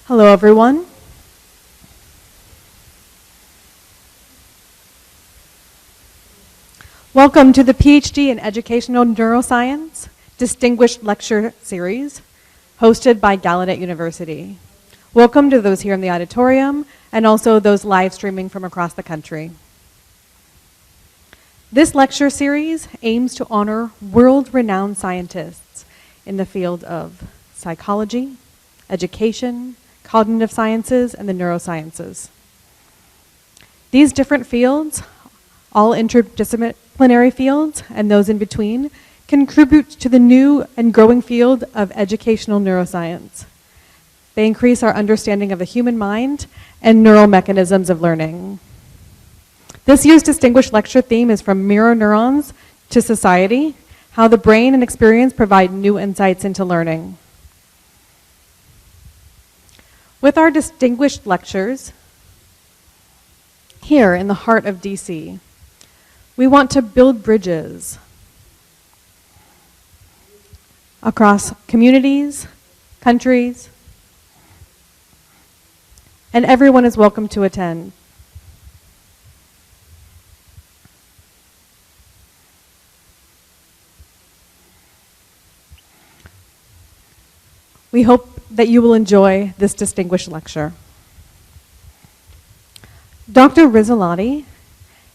Hello, everyone. Welcome to the PhD in Educational Neuroscience Distinguished Lecture Series, hosted by Gallaudet University. Welcome to those here in the auditorium, and also those live streaming from across the country. This lecture series aims to honor world-renowned scientists in the field of psychology, education, cognitive sciences, and the neurosciences. These different fields, all interdisciplinary fields and those in between, contribute to the new and growing field of educational neuroscience. They increase our understanding of the human mind and neural mechanisms of learning. This year's distinguished lecture theme is From Mirror Neurons to Society, How the Brain and Experience Provide New Insights into Learning. With our distinguished lectures, here in the heart of DC, we want to build bridges across communities, countries, and everyone is welcome to attend. We hope that you will enjoy this distinguished lecture. Dr. Rizzolati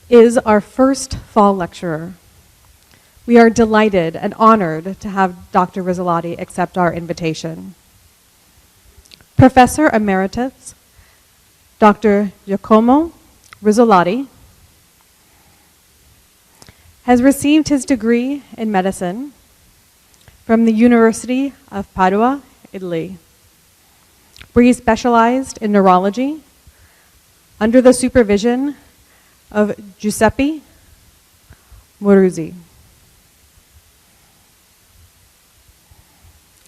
is our first fall lecturer. We are delighted and honored to have Dr. Rizzolati accept our invitation. Professor Emeritus Dr. Giacomo Rizzolati has received his degree in medicine from the University of Padua, Italy, where he specialized in neurology under the supervision of Giuseppe Moruzzi.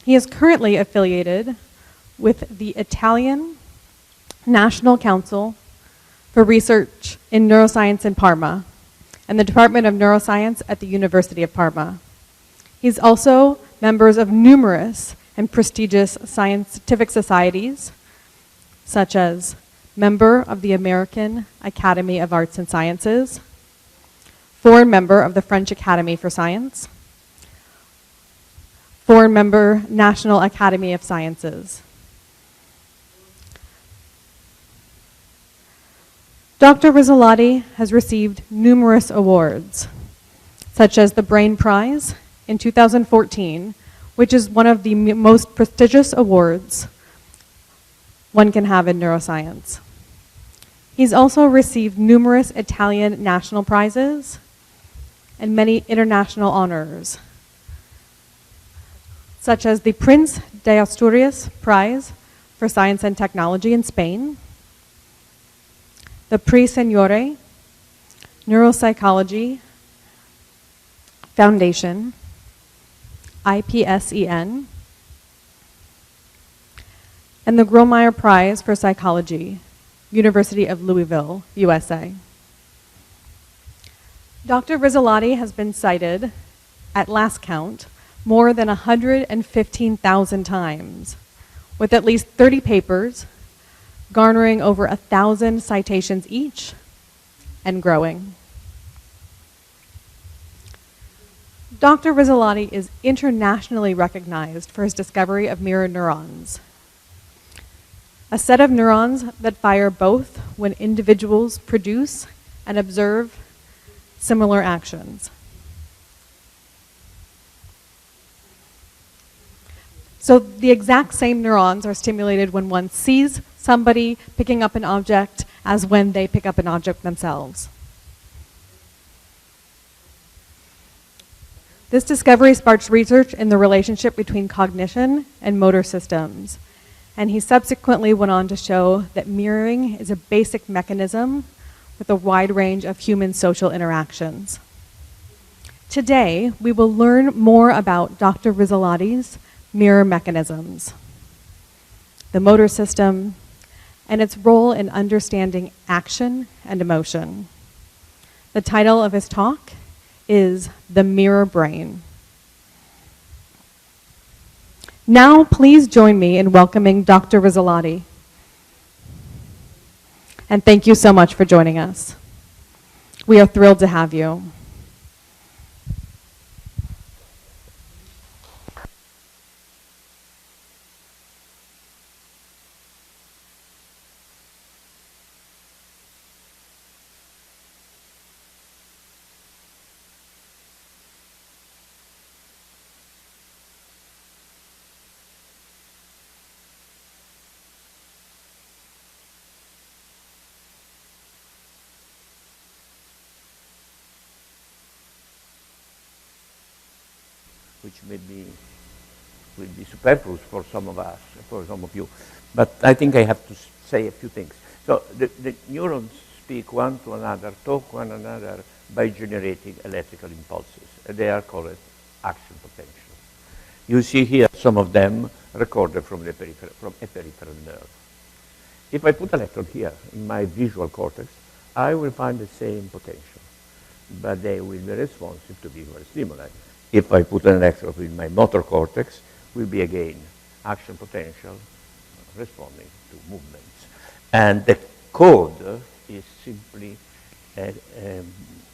He is currently affiliated with the Italian National Council for Research in Neuroscience in Parma and the Department of Neuroscience at the University of Parma. He's also members of numerous and prestigious scientific societies, such as member of the American Academy of Arts and Sciences, foreign member of the French Academy for Science, foreign member, National Academy of Sciences. Dr. Rizzolati has received numerous awards, such as the Brain Prize in 2014, which is one of the most prestigious awards one can have in neuroscience. He's also received numerous Italian national prizes and many international honors, such as the Prince de Asturias Prize for Science and Technology in Spain, the Prix Signore Neuropsychology Foundation, IPSEN, and the Gromeyer Prize for Psychology, University of Louisville, USA. Dr. Rizzolati has been cited, at last count, more than 115,000 times, with at least 30 papers, garnering over 1,000 citations each, and growing. Dr. Rizzolati is internationally recognized for his discovery of mirror neurons, a set of neurons that fire both when individuals produce and observe similar actions. So the exact same neurons are stimulated when one sees somebody picking up an object as when they pick up an object themselves. This discovery sparked research in the relationship between cognition and motor systems, and he subsequently went on to show that mirroring is a basic mechanism with a wide range of human social interactions. Today, we will learn more about Dr. Rizzolati's mirror mechanisms, the motor system, and its role in understanding action and emotion. The title of his talk is The Mirror Brain. Now, please join me in welcoming Dr. Rizzolati. And thank you so much for joining us. We are thrilled to have you. which maybe will be superfluous for some of us, for some of you. But I think I have to say a few things. So the neurons speak one to another, talk one another by generating electrical impulses. They are called action potential. You see here some of them recorded from a peripheral nerve. If I put an electrode here in my visual cortex, I will find the same potential, but they will be responsive to visual stimuli. If I put an electrode in my motor cortex, will be again action potential responding to movements. And the code is simply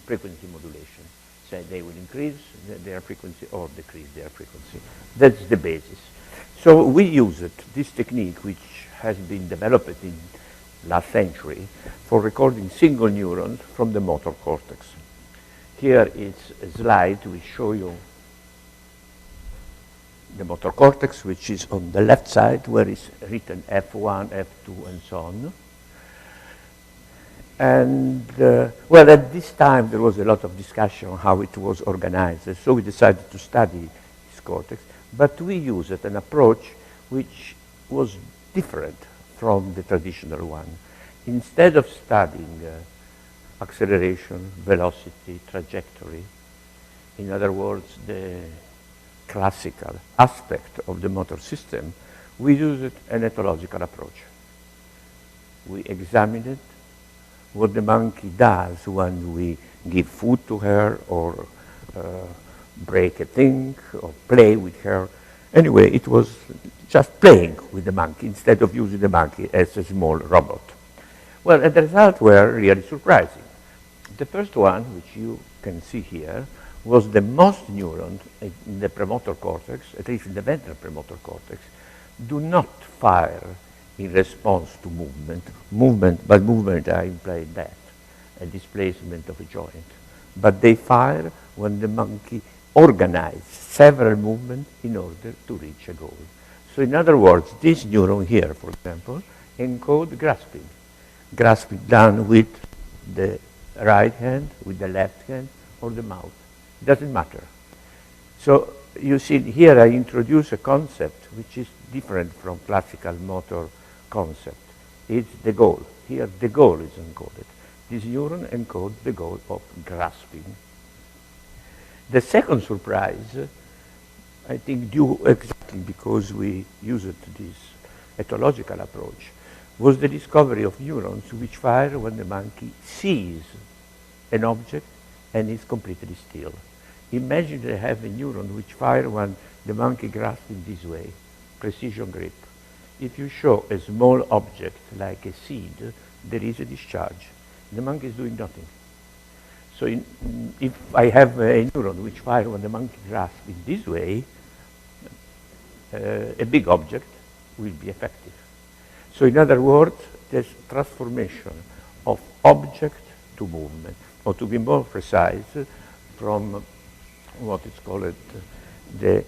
frequency modulation. So they will increase their frequency or decrease their frequency. That's the basis. So we use this technique, which has been developed in last century, for recording single neurons from the motor cortex. Here is a slide which show you the motor cortex, which is on the left side, where it's written F1, F2, and so on. And, well, at this time, there was a lot of discussion on how it was organized. And so we decided to study this cortex. But we used an approach which was different from the traditional one. Instead of studying acceleration, velocity, trajectory, in other words, the classical aspect of the motor system, we used an ethological approach. We examined what the monkey does when we give food to her or break a thing or play with her. Anyway, it was just playing with the monkey instead of using the monkey as a small robot. Well, the results were really surprising. The first one, which you can see here, was the most neurons in the premotor cortex, at least in the ventral premotor cortex, do not fire in response to movement. By movement I imply that, a displacement of a joint. But they fire when the monkey organizes several movements in order to reach a goal. So in other words, this neuron here, for example, encodes grasping done with the right hand, with the left hand, or the mouth. It doesn't matter. So you see here I introduce a concept which is different from classical motor concept. It's the goal. Here the goal is encoded. This neuron encodes the goal of grasping. The second surprise, I think due exactly because we used this ethological approach, was the discovery of neurons which fire when the monkey sees an object and is completely still. Imagine they have a neuron which fire when the monkey grasps in this way, precision grip. If you show a small object like a seed, there is a discharge. The monkey is doing nothing. So if I have a neuron which fire when the monkey grasps in this way, a big object will be effective. So in other words, there's transformation of object to movement, or to be more precise, from what is called the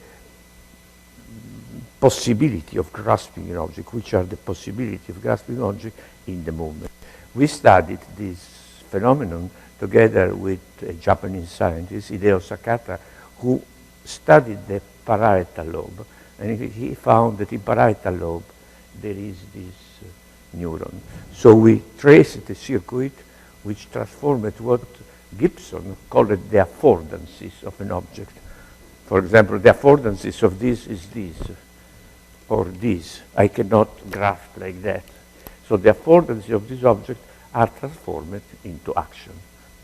possibility of grasping an object, which are the possibility of grasping an object in the movement. We studied this phenomenon together with a Japanese scientist, Hideo Sakata, who studied the parietal lobe, and he found that in parietal lobe there is this neuron. So we traced the circuit which transformed what Gibson called the affordances of an object. For example, the affordances of this is this, or this. I cannot grasp like that. So the affordances of this object are transformed into action.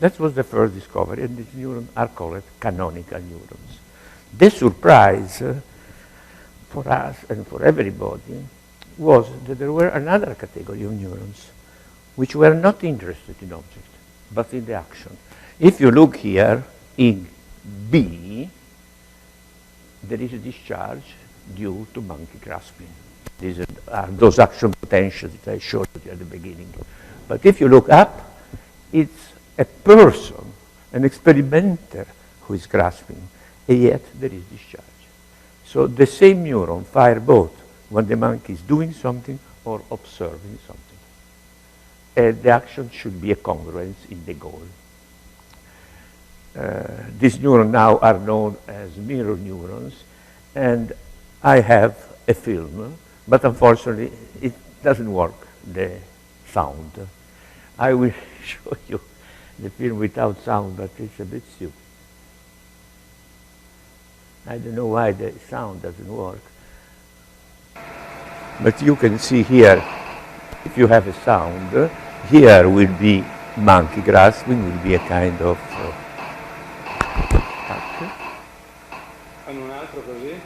That was the first discovery, and these neurons are called canonical neurons. The surprise for us and for everybody was that there were another category of neurons, which were not interested in object, but in the action. If you look here in B, there is a discharge due to monkey grasping. These are those action potentials that I showed you at the beginning. But if you look up, it's a person, an experimenter who is grasping, and yet there is discharge. So the same neuron fire both when the monkey is doing something or observing something. And the action should be a congruence in the goal. These neurons now are known as mirror neurons, and I have a film, but unfortunately it doesn't work, the sound. I will show you the film without sound, but it's a bit stupid. I don't know why the sound doesn't work. But you can see here, if you have a sound, here will be monkey grasping, will be a kind of un altro così.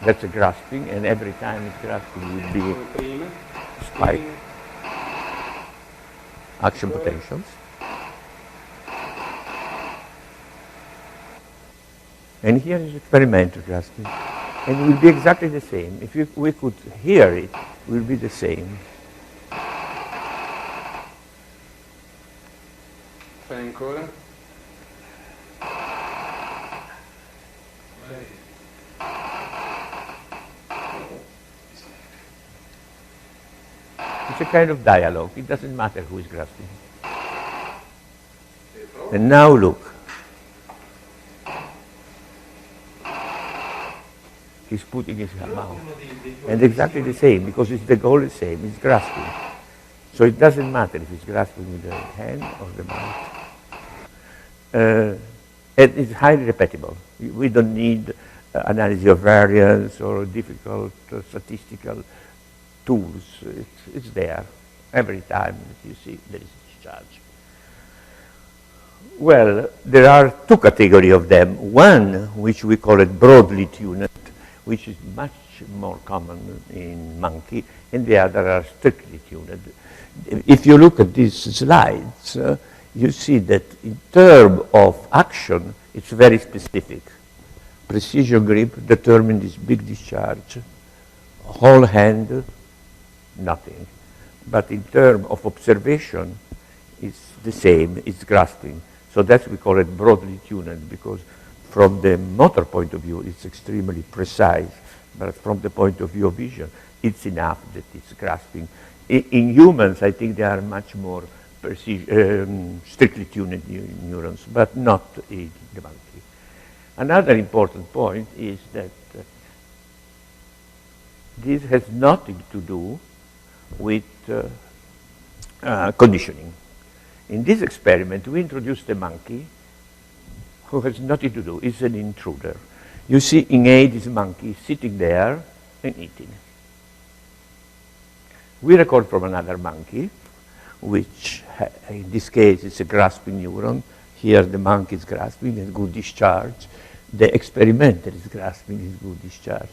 That's a grasping, and every time it's grasping will be Prima. spike action potentials. And here is experimental grasping, and it will be exactly the same. If we could hear it, it will be the same. Fai ancora. It's a kind of dialogue. It doesn't matter who is grasping. And now look. He's putting his mouth. And exactly the same, because it's the goal is the same, it's grasping. So it doesn't matter if it's grasping with the hand or the mouth. And it's highly repeatable. We don't need analysis of variance or difficult statistical tools. It's there. Every time that you see there is discharge. Well, there are two categories of them. One, which we call it broadly tuned, which is much more common in monkey, and the other are strictly tuned. If you look at these slides, you see that in terms of action, it's very specific. Precision grip determines this big discharge. Whole hand, nothing. But in terms of observation, it's the same, it's grasping. So that's we call it broadly tuned, because from the motor point of view, it's extremely precise. But from the point of view of vision, it's enough that it's grasping. In humans, I think they are much more strictly tuned neurons, but not in the monkey. Another important point is that this has nothing to do with conditioning. In this experiment, we introduced a monkey who has nothing to do. It's an intruder. You see in A, this monkey sitting there and eating. We record from another monkey, which in this case is a grasping neuron. Here the monkey is grasping and good discharge. The experimenter is grasping is good discharge.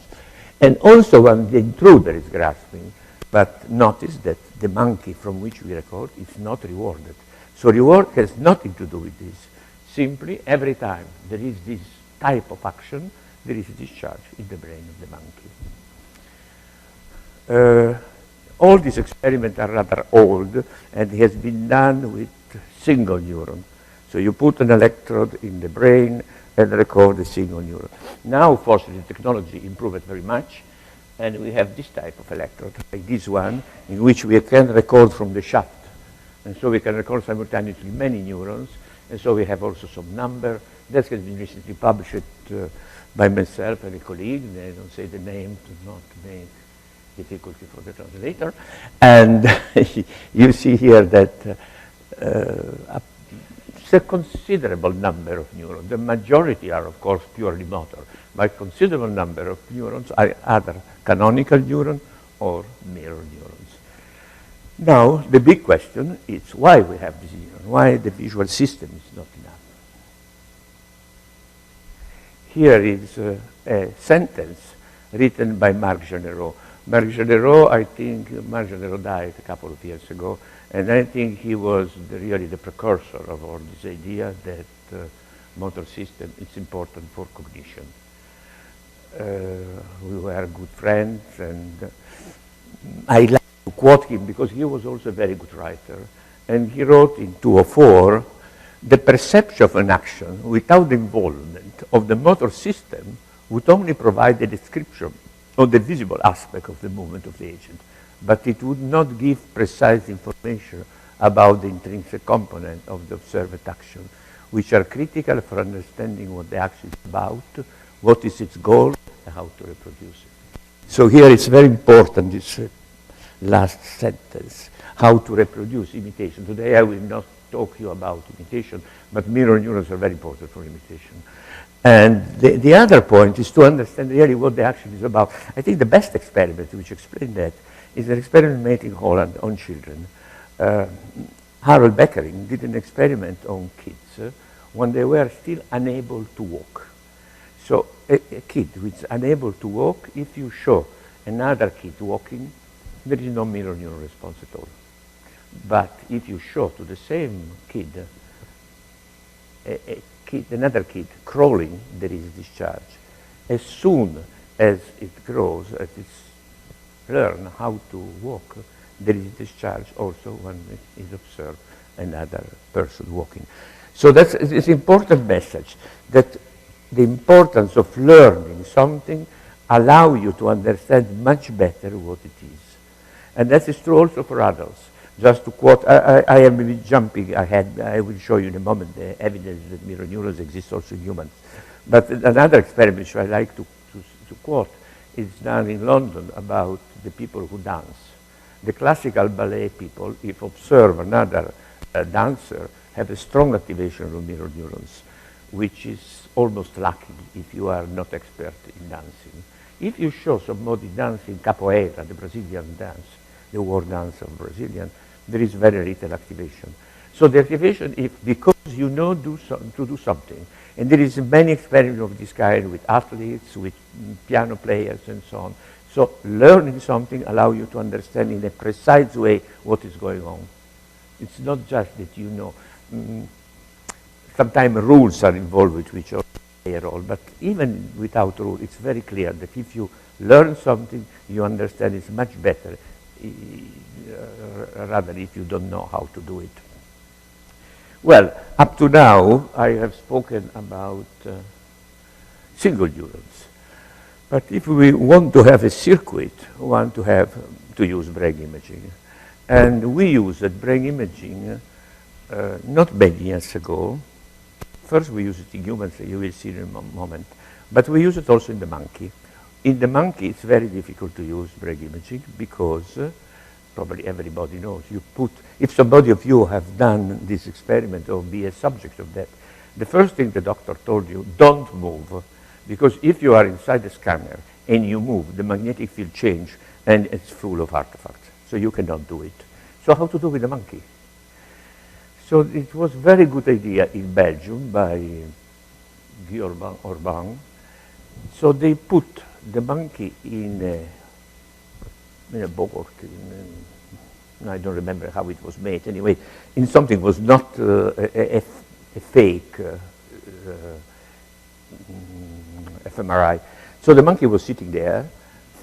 And also when the intruder is grasping, but notice that the monkey from which we record is not rewarded. So reward has nothing to do with this. Simply every time there is this type of action, there is a discharge in the brain of the monkey. All these experiments are rather old, and it has been done with single neuron. So you put an electrode in the brain and record a single neuron. Now, fortunately, technology improved very much, and we have this type of electrode, like this one, in which we can record from the shaft. And so we can record simultaneously many neurons, and so we have also some number. That has been recently published by myself and a colleague. They don't say the name to not make difficulty for the translator. And you see here that it's a considerable number of neurons. The majority are, of course, purely motor, but a considerable number of neurons are either canonical neuron or mirror neurons. Now, the big question is why we have this neuron, why the visual system is not enough. Here is a sentence written by Marc Generot. Marc-Généraux, I think Marc-Généraux died a couple of years ago, and I think he was really the precursor of all this idea that motor system is important for cognition. We were good friends, and I like to quote him because he was also a very good writer. And he wrote in 204, the perception of an action without the involvement of the motor system would only provide a description of the visible aspect of the movement of the agent, but it would not give precise information about the intrinsic component of the observed action, which are critical for understanding what the action is about, what is its goal, and how to reproduce it. So here it's very important, this last sentence, how to reproduce imitation. Today I will not talk to you about imitation, but mirror neurons are very important for imitation. And the other point is to understand really what the action is about. I think the best experiment which explains that is an experiment made in Holland on children. Harold Beckering did an experiment on kids when they were still unable to walk. So a kid who is unable to walk, if you show another kid walking, there is no mirror neuron response at all. But if you show to the same kid, another kid crawling, there is discharge. As soon as it grows, as it learns how to walk, there is discharge also when it is observed another person walking. So that's an important message, that the importance of learning something allow you to understand much better what it is. And that is true also for adults. Just to quote, I am maybe jumping ahead. I will show you in a moment the evidence that mirror neurons exist also in humans. But another experiment which I like to quote is done in London about the people who dance. The classical ballet people, if observe another dancer, have a strong activation of mirror neurons, which is almost lacking if you are not expert in dancing. If you show somebody dancing capoeira, the Brazilian dance, the war dance of Brazilian, there is very little activation. So the activation is because you know to do something. And there is many experiments of this kind with athletes, with piano players, and so on. So learning something allows you to understand in a precise way what is going on. It's not just that you know. Sometimes rules are involved with which also play a role, but even without rule, it's very clear that if you learn something, you understand it much better, rather if you don't know how to do it. Well, up to now, I have spoken about single neurons. But if we want to have a circuit, we want to use brain imaging. And we used brain imaging not many years ago. First, we used it in humans, you will see in a moment. But we use it also in the monkey. In the monkey, it's very difficult to use brain imaging because probably everybody knows. If somebody of you have done this experiment or be a subject of that, the first thing the doctor told you, don't move. Because if you are inside the scanner and you move, the magnetic field change and it's full of artifacts. So you cannot do it. So how to do with the monkey? So it was a very good idea in Belgium by Guy-Orban. So they put the monkey in a board, I don't remember how it was made. Anyway, in something was not a fake fMRI. So the monkey was sitting there,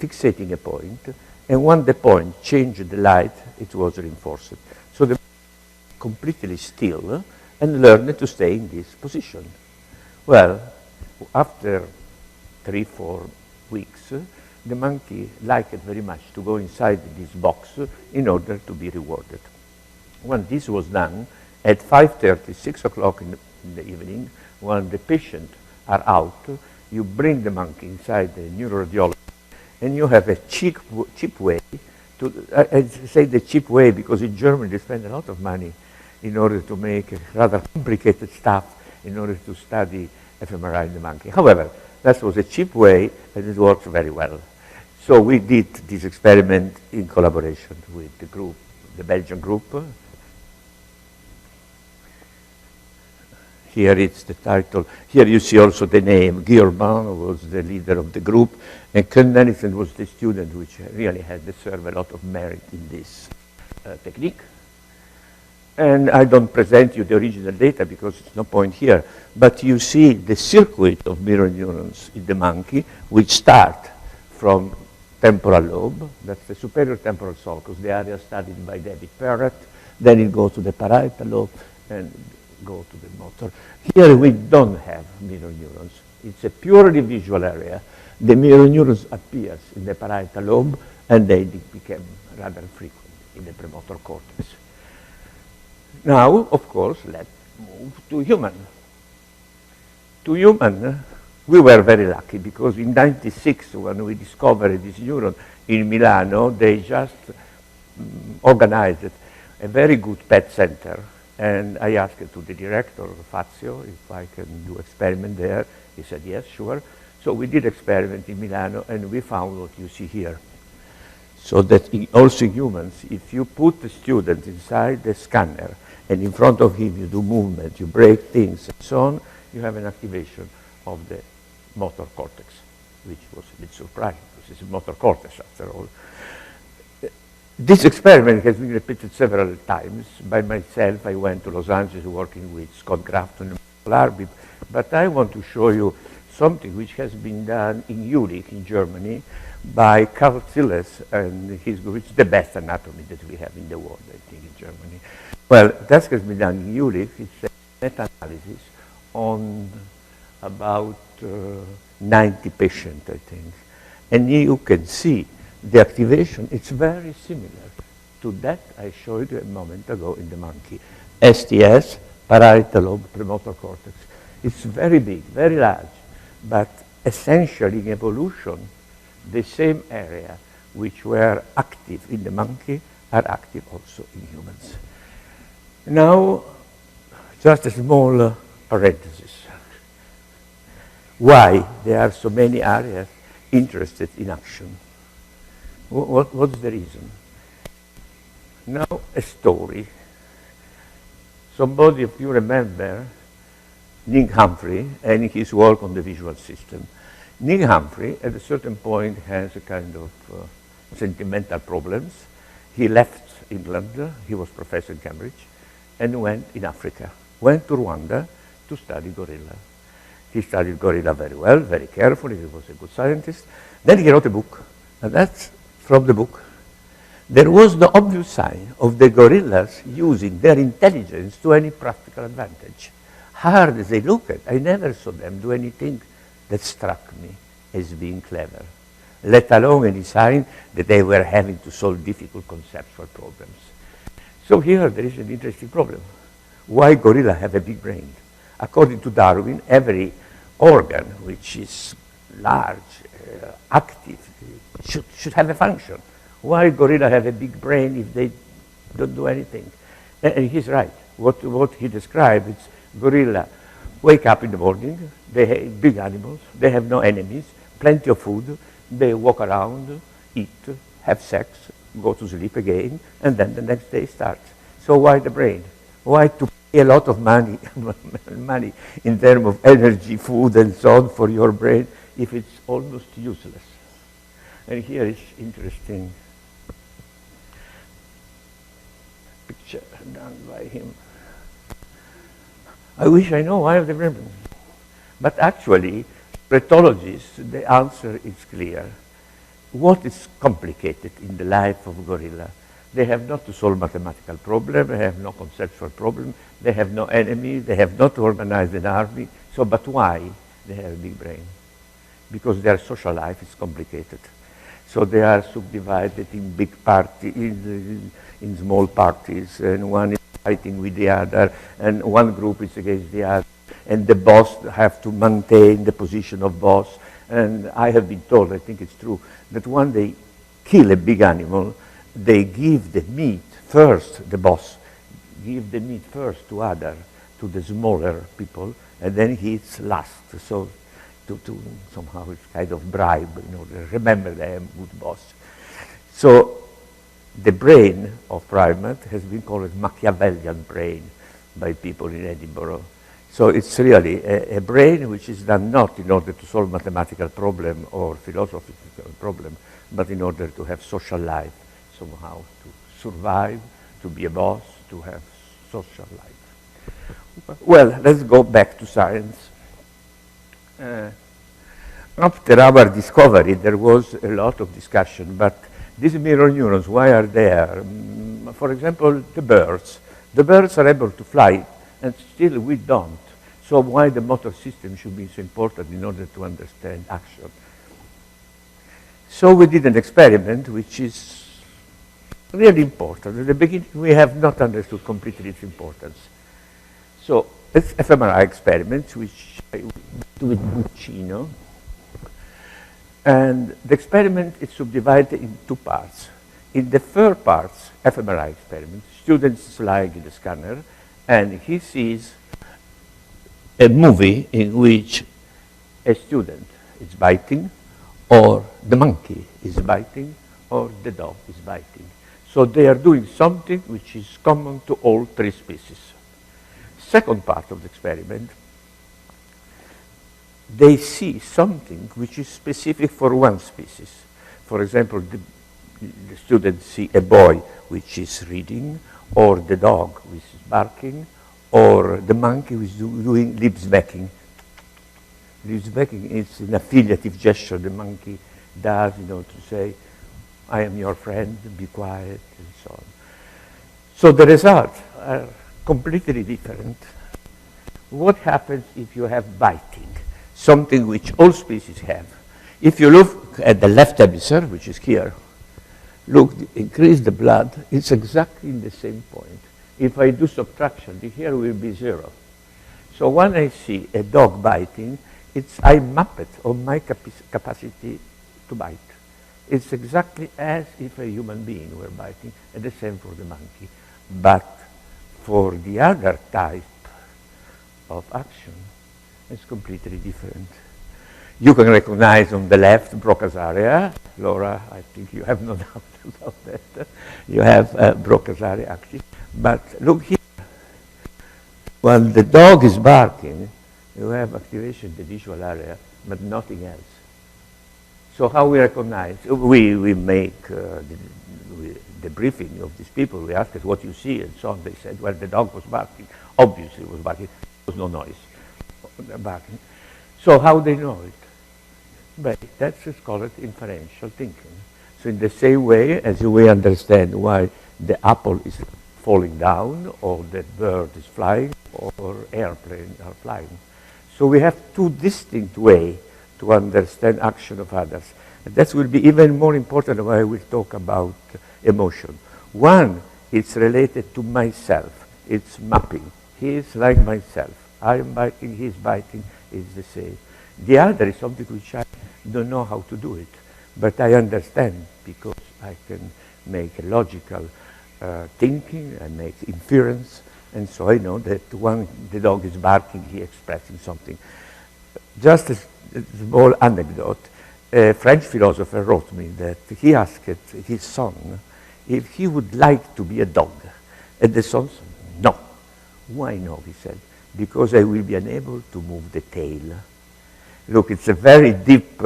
fixating a point, and when the point changed the light, it was reinforced. So the completely still and learned to stay in this position. Well, after 3-4 weeks, the monkey liked it very much to go inside this box in order to be rewarded. When this was done, at 5:30, 6 o'clock in the evening, when the patients are out, you bring the monkey inside the neuroradiology, and you have a cheap way to, I say the cheap way because in Germany they spend a lot of money in order to make rather complicated stuff in order to study fMRI in the monkey. However, that was a cheap way and it works very well. So we did this experiment in collaboration with the group, the Belgian group. Here it's the title. Here you see also the name. Giacomo was the leader of the group, and Canonical was the student which really had deserved a lot of merit in this technique. And I don't present you the original data because it's no point here, but you see the circuit of mirror neurons in the monkey, which start from temporal lobe, that's the superior temporal sulcus, the area studied by David Perrett, then it goes to the parietal lobe and go to the motor. Here we don't have mirror neurons. It's a purely visual area. The mirror neurons appears in the parietal lobe and they became rather frequent in the premotor cortex. Now, of course, let's move to human. To human, we were very lucky because in '96, when we discovered this neuron in Milano, they just organized a very good PET center. And I asked to the director, Fazio, if I can do experiment there. He said, yes, sure. So we did experiment in Milano, and we found what you see here. So that also in humans, if you put the student inside the scanner, and in front of him you do movement, you break things, and so on, you have an activation of the motor cortex, which was a bit surprising, because it's a motor cortex after all. This experiment has been repeated several times. By myself, I went to Los Angeles working with Scott Grafton and Larby, but I want to show you something which has been done in Jülich in Germany by Karl Zilles and his group. It's the best anatomy that we have in the world, I think, in Germany. Well, that has been done in Jülich. It's a meta-analysis on about 90 patients, I think. And you can see the activation. It's very similar to that I showed you a moment ago in the monkey. STS, parietal lobe, premotor cortex. It's very big, very large, but essentially in evolution, the same area which were active in the monkey are active also in humans. Now, just a small parenthesis. Why there are so many areas interested in action? What's the reason? Now, a story. Somebody, if you remember, Nick Humphrey and his work on the visual system. Nick Humphrey, at a certain point, has a kind of sentimental problems. He left England, he was professor in Cambridge, and went in Africa, went to Rwanda to study gorilla. He studied gorilla very well, very carefully, he was a good scientist. Then he wrote a book, and that's from the book. There was no obvious sign of the gorillas using their intelligence to any practical advantage. Hard as they looked, I never saw them do anything that struck me as being clever, let alone any sign that they were having to solve difficult conceptual problems. So here there is an interesting problem. Why gorilla have a big brain? According to Darwin, every organ which is large, active, should have a function. Why gorilla have a big brain if they don't do anything? And he's right. What he described is gorilla wake up in the morning, they have big animals, they have no enemies, plenty of food, they walk around, eat, have sex, go to sleep again, and then the next day starts. So why the brain? Why to pay a lot of money in terms of energy, food, and so on for your brain if it's almost useless? And here is interesting picture done by him. I wish I know why the brain. But actually, pathologists, the answer is clear. What is complicated in the life of gorilla? They have not to solve mathematical problem, they have no conceptual problem, they have no enemy, they have not to organize an army. So, but why they have a big brain? Because their social life is complicated. So they are subdivided in big parties, in small parties, and one is fighting with the other, and one group is against the other, and the boss have to maintain the position of boss. And I have been told, I think it's true, that when they kill a big animal, they give the meat first, the boss, give the meat first to the smaller people, and then he eats last. So to somehow it's kind of bribe in order to remember that I am a good boss. So the brain of primate has been called Machiavellian brain by people in Edinburgh. So it's really a brain which is done not in order to solve mathematical problem or philosophical problem, but in order to have social life somehow, to survive, to be a boss, to have social life. Well, let's go back to science. After our discovery, there was a lot of discussion, but these mirror neurons, why are there? For example, the birds. The birds are able to fly, and still we don't. So why the motor system should be so important in order to understand action? So we did an experiment which is really important. At the beginning, we have not understood completely its importance. So it's fMRI experiment, which I do with Buccino. And the experiment is subdivided in two parts. In the first part, fMRI experiment, students is lying in the scanner, and he sees a movie in which a student is biting, or the monkey is biting, or the dog is biting. So they are doing something which is common to all three species. Second part of the experiment, they see something which is specific for one species. For example, the students see a boy which is reading, or the dog which is barking, or the monkey which is doing lip smacking. Lip smacking is an affiliative gesture the monkey does, to say, I am your friend, be quiet, and so on. So the results are completely different. What happens if you have biting? Something which all species have. If you look at the left hemisphere, which is here, look, increase the blood, it's exactly in the same point. If I do subtraction, the here will be 0. So when I see a dog biting, I map it on my capacity to bite. It's exactly as if a human being were biting, and the same for the monkey. But for the other type of action, it's completely different. You can recognize on the left Broca's area. Laura, I think you have no doubt about that. You have Broca's area active. But look here. When the dog is barking, you have activation of the visual area, but nothing else. So how we recognize? We make the briefing of these people. We asked us what you see, and so on. They said, well, the dog was barking. Obviously it was barking. There was no noise. Barking. So how they know it? But that's just called inferential thinking. So in the same way as we understand why the apple is falling down, or the bird is flying, or airplanes are flying. So we have two distinct ways to understand action of others. And that will be even more important when I will talk about emotion. One, it's related to myself. It's mapping. He is like myself. I am biting, he is biting, it's the same. The other is something which I don't know how to do it, but I understand because I can make a logical thinking, I make inference, and so I know that when the dog is barking, he is expressing something. Just a small anecdote, a French philosopher wrote me that he asked his son if he would like to be a dog, and the son said, no. Why no, he said, because I will be unable to move the tail. Look, it's a very deep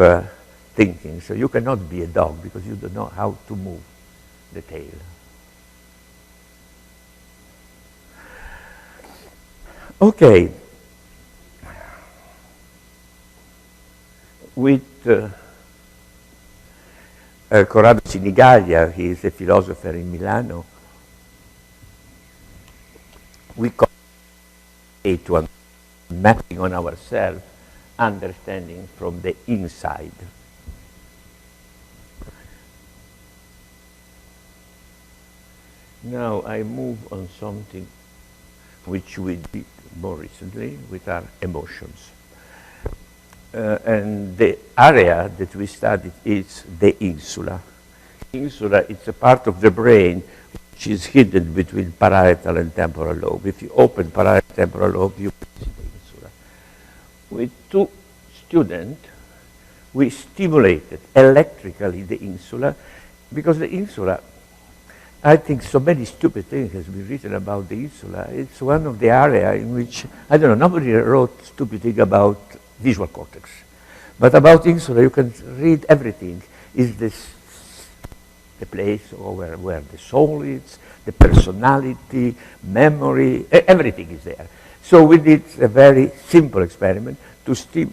thinking, so you cannot be a dog because you don't know how to move the tail. Okay. With Corrado Sinigalia, he is a philosopher in Milano, we call it to mapping on ourselves, understanding from the inside. Now I move on something which we did more recently with our emotions. And the area that we studied is the insula. Insula is a part of the brain which is hidden between parietal and temporal lobe. If you open parietal temporal lobe, you see the insula. With two students, we stimulated electrically the insula, because the insula I think so many stupid things has been written about the insula. It's one of the areas in which, I don't know, nobody wrote stupid thing about visual cortex. But about insula, you can read everything. Is this the place where the soul is, the personality, memory, everything is there. So we did a very simple experiment.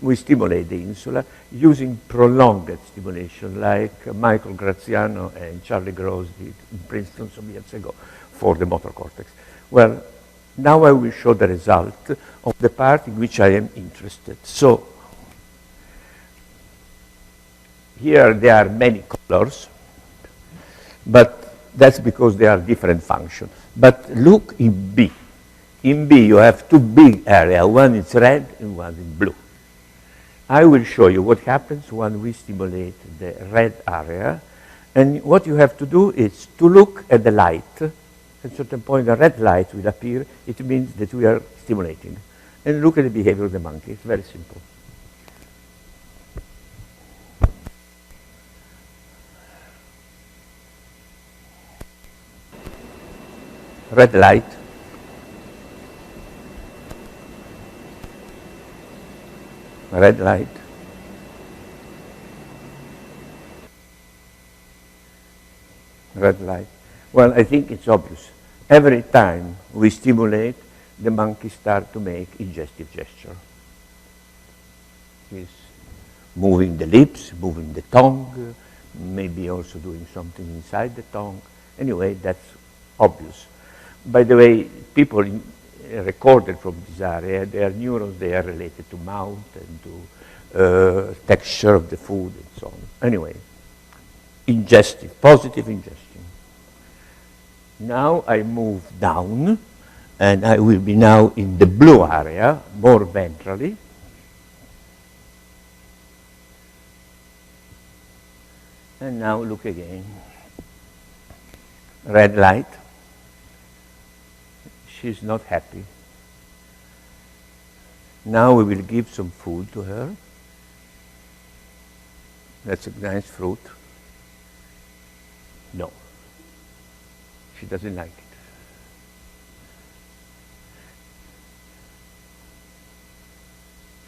We stimulate the insula using prolonged stimulation, like Michael Graziano and Charlie Gross did in Princeton some years ago for the motor cortex. Well, now I will show the result of the part in which I am interested. So here there are many colors, but that's because they are different functions. But look in B. In B, you have two big areas. One is red and one is blue. I will show you what happens when we stimulate the red area. And what you have to do is to look at the light. At a certain point, a red light will appear. It means that we are stimulating. And look at the behavior of the monkey. It's very simple. Red light. Red light. Red light. Well, I think it's obvious. Every time we stimulate, the monkey starts to make ingestive gesture. He's moving the lips, moving the tongue, maybe also doing something inside the tongue. Anyway, that's obvious. By the way, people recorded from this area, their neurons, they are related to mouth and to texture of the food and so on. Anyway, ingestive, positive ingestion. Now I move down, and I will be now in the blue area, more ventrally. And now look again. Red light. She's not happy. Now we will give some food to her. That's a nice fruit. No. She doesn't like it.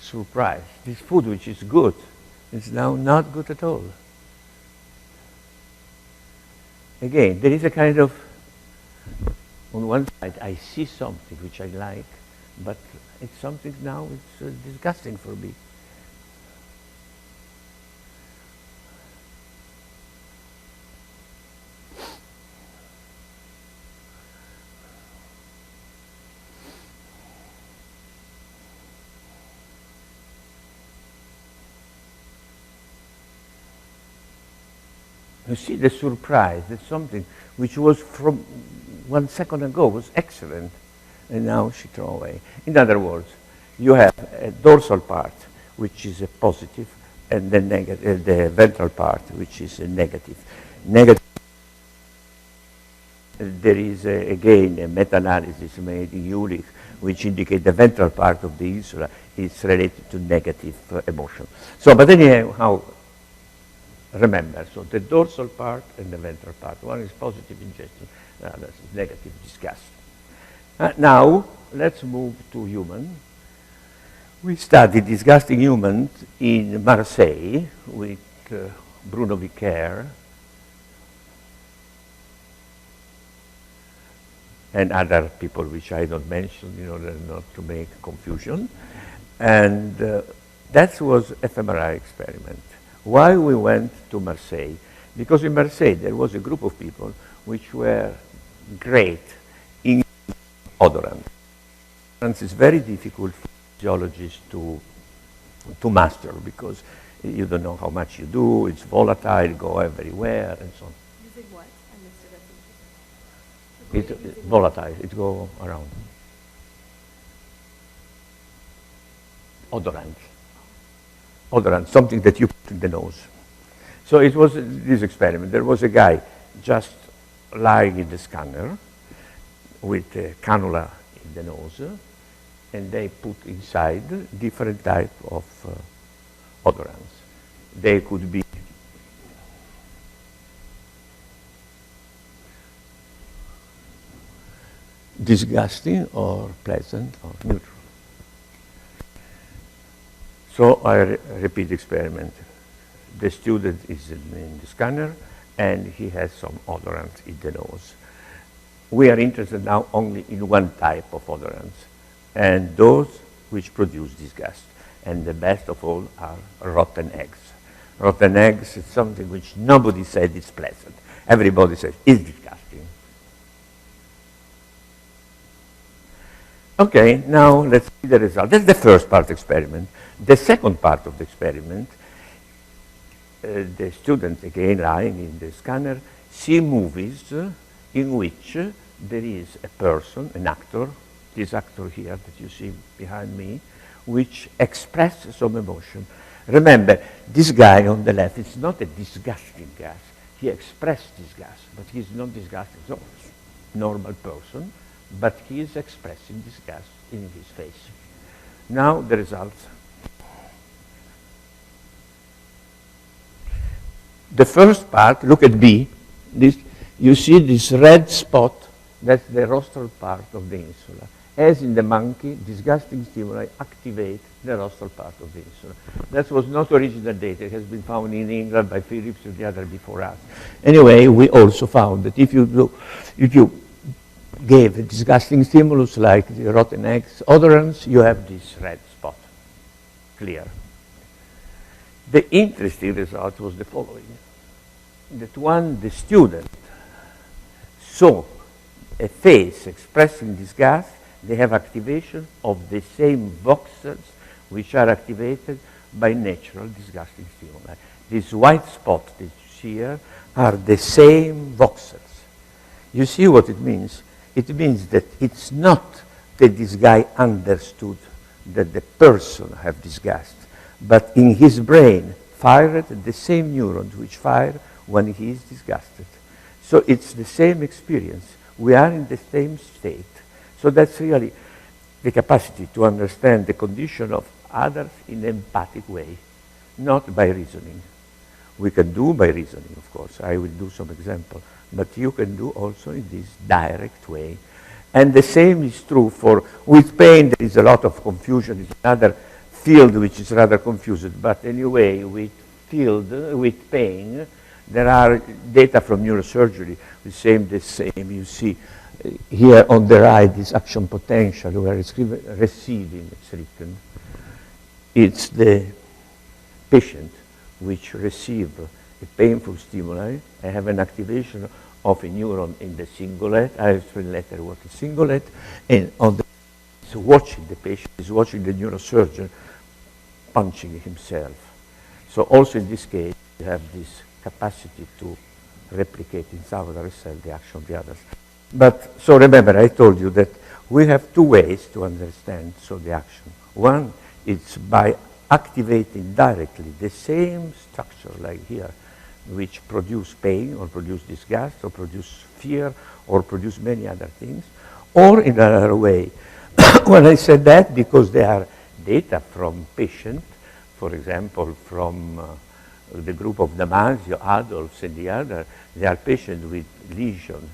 Surprise. This food, which is good, is now not good at all. Again, there is a kind of, on one side, I see something which I like, but it's something now, it's disgusting for me. You see the surprise, that something which was from 1 second ago was excellent, and now she throw away. In other words, you have a dorsal part, which is a positive, and the negative, the ventral part, which is a negative. Negative. There is again a meta-analysis made in Jülich, which indicates the ventral part of the insula is related to negative emotion. So, but anyhow, remember, so the dorsal part and the ventral part. One is positive ingestion, the other is negative disgust. Now, let's move to human. We studied disgusting humans in Marseille with Bruno Vicaire and other people which I don't mention in order not to make confusion. And that was a fMRI experiment. Why we went to Marseille? Because in Marseille there was a group of people which were great in odorant. Odorant is very difficult for physiologists to master because you don't know how much you do, it's volatile, go everywhere and so on. Using what? I missed it. It's volatile, it go around. Odorant. Odorant, something that you put in the nose. So it was this experiment. There was a guy just lying in the scanner with a cannula in the nose, and they put inside different type of odorants. They could be disgusting or pleasant or neutral. So I repeat the experiment. The student is in the scanner and he has some odorant in the nose. We are interested now only in one type of odorants, and those which produce disgust. And the best of all are rotten eggs. Rotten eggs is something which nobody said is pleasant. Everybody says it's disgusting. Okay, now let's see the result. That's the first part of the experiment. The second part of the experiment, the student, again lying in the scanner, see movies in which there is a person, an actor, this actor here that you see behind me, which expresses some emotion. Remember, this guy on the left is not a disgusting gas. He expressed disgust, but he's not disgusting. He's not a normal person, but he is expressing disgust in his face. Now the results. The first part, look at B. You see this red spot, that's the rostral part of the insula. As in the monkey, disgusting stimuli activate the rostral part of the insula. That was not original data. It has been found in England by Phillips and the other before us. Anyway, we also found that if you gave a disgusting stimulus like the rotten eggs odorants, you have this red spot, clear. The interesting result was the following, that when the student saw a face expressing disgust, they have activation of the same voxels which are activated by natural disgusting stimuli. This white spot that you see here are the same voxels. You see what it means? It means that it's not that this guy understood that the person have disgust, but in his brain fired the same neurons which fire when he is disgusted. So it's the same experience. We are in the same state. So that's really the capacity to understand the condition of others in an empathic way, not by reasoning. We can do by reasoning, of course. I will do some example. But you can do also in this direct way. And the same is true for, with pain, there is a lot of confusion. It's another field which is rather confused. But anyway, with pain, there are data from neurosurgery, the same. You see here on the right, this action potential, we are receiving, it's written. It's the patient which receive a painful stimuli. I have an activation of a neuron in the cingulate. I explain later what is cingulate. And on the watching the patient is watching the neurosurgeon punching himself. So also in this case, you have this capacity to replicate inside of the cell the action of the others. But so remember, I told you that we have two ways to understand the action. One is by activating directly the same structure like here, which produce pain or produce disgust or produce fear or produce many other things, or in another way. When I said that, because there are data from patients, for example, from the group of Damasio, Adolfs, and the other, they are patients with lesion,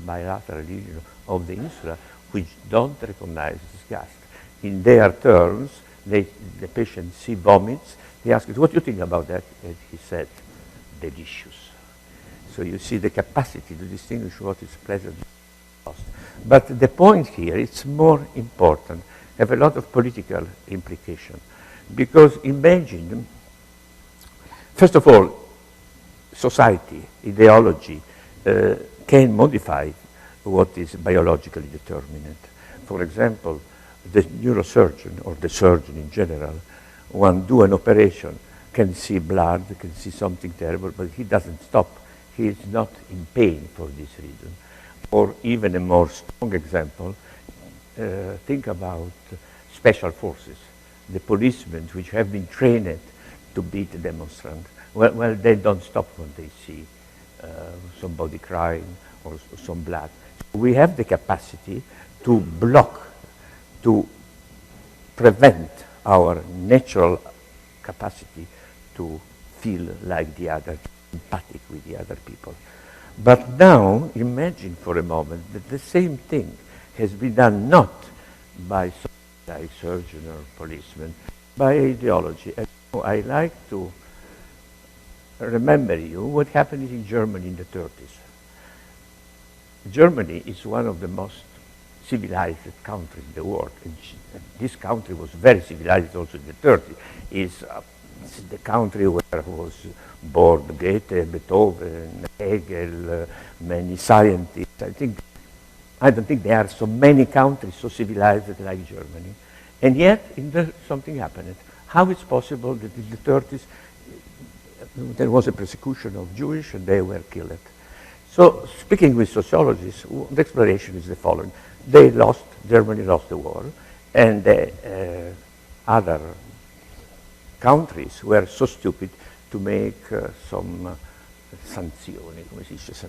bilateral lesion of the insula, which don't recognize disgust. In their terms, the patient see vomits. They ask, what do you think about that? And he said, delicious. So you see the capacity to distinguish what is pleasant and lost. But the point here, it's more important, have a lot of political implication. Because imagine, first of all, society, ideology, can modify what is biologically determinate. For example, the neurosurgeon or the surgeon in general, when do an operation, can see blood, can see something terrible, but he doesn't stop. He is not in pain for this reason. Or even a more strong example, think about special forces, the policemen which have been trained to beat the demonstrant. Well, they don't stop when they see somebody crying or some blood. We have the capacity to block, to prevent our natural capacity to feel like the other, empathic with the other people. But now, imagine for a moment that the same thing has been done not by like surgeon or policeman, by ideology. And so I like to remember you what happened in Germany in the 30s. Germany is one of the most civilized countries in the world. And this country was very civilized also in the 30s. It's the country where was born Goethe, Beethoven, Hegel, many scientists. I don't think there are so many countries so civilized like Germany. And yet, something happened. How is it possible that in the 30s there was a persecution of Jewish and they were killed? So, speaking with sociologists, the explanation is the following. Germany lost the war, and other countries were so stupid to make some sanzioni, come si dice,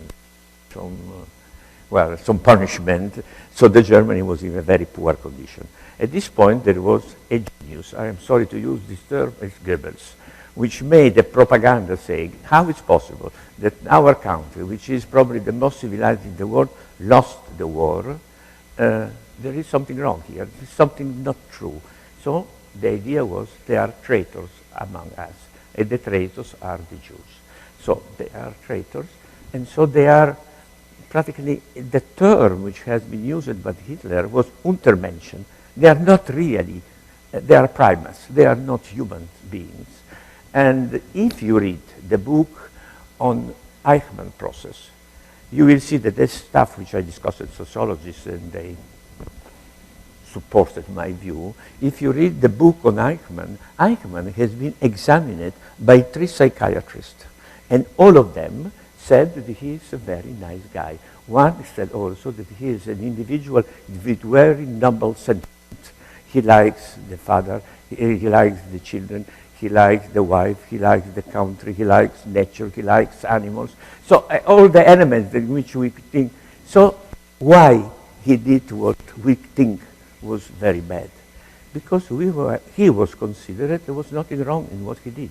some punishment, so that Germany was in a very poor condition. At this point, there was a genius, I am sorry to use this term, it's Goebbels, which made a propaganda saying, how is it possible that our country, which is probably the most civilized in the world, lost the war? There is something wrong here. There is something not true. So the idea was there are traitors among us, and the traitors are the Jews. So they are traitors, and so they are practically, the term which has been used by Hitler was Untermenschen. They are not really, they are primates. They are not human beings. And if you read the book on Eichmann process, you will see that this stuff which I discussed with sociologists and they supported my view. If you read the book on Eichmann, Eichmann has been examined by 3 psychiatrists, and all of them said that he is a very nice guy. One said also that he is an individual with very noble sentiments. He likes the father, he likes the children, he likes the wife, he likes the country, he likes nature, he likes animals. So all the elements in which we think. So why he did what we think was very bad? Because he was considered there was nothing wrong in what he did.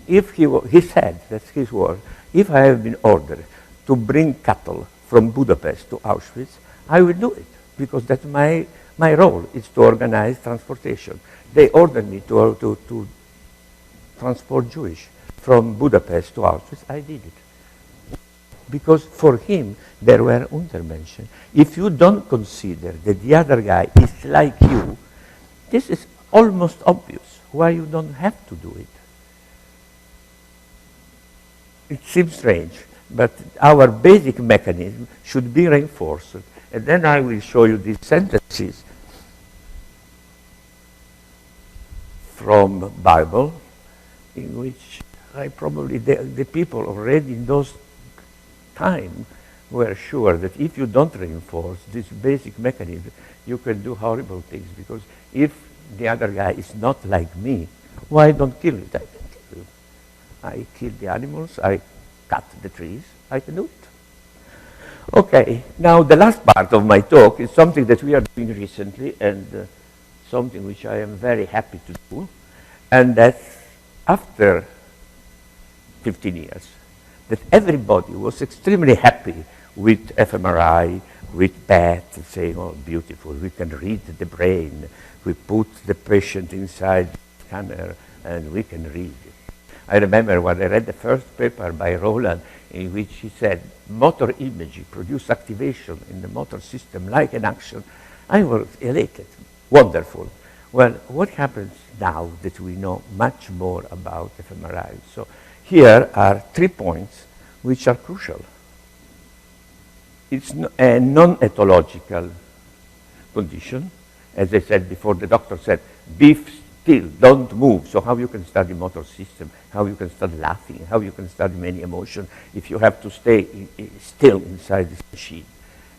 If he said, that's his word, if I have been ordered to bring cattle from Budapest to Auschwitz, I will do it, because that's my role is to organize transportation. They ordered me to transport Jewish from Budapest to Auschwitz. I did it. Because for him, there were Untermenschen. If you don't consider that the other guy is like you, this is almost obvious why you don't have to do it. It seems strange, but our basic mechanism should be reinforced. And then I will show you these sentences from Bible, in which the people already in those times were sure that if you don't reinforce this basic mechanism, you can do horrible things, because if the other guy is not like me, why don't kill it? I can kill you. I kill the animals, I cut the trees, I can do it. Okay, now the last part of my talk is something that we are doing recently, and something which I am very happy to do, and that's after 15 years, that everybody was extremely happy with fMRI, with PET, saying, oh, beautiful, we can read the brain, we put the patient inside the scanner, and we can read it. I remember when I read the first paper by Roland, in which he said, motor imaging produce activation in the motor system like an action. I was elated, wonderful. Well, what happens now that we know much more about fMRI? So here are 3 points which are crucial. It's a non-ethological condition. As I said before, the doctor said, be still, don't move. So how you can study motor system, how you can study laughing, how you can study many emotions if you have to stay still inside this machine.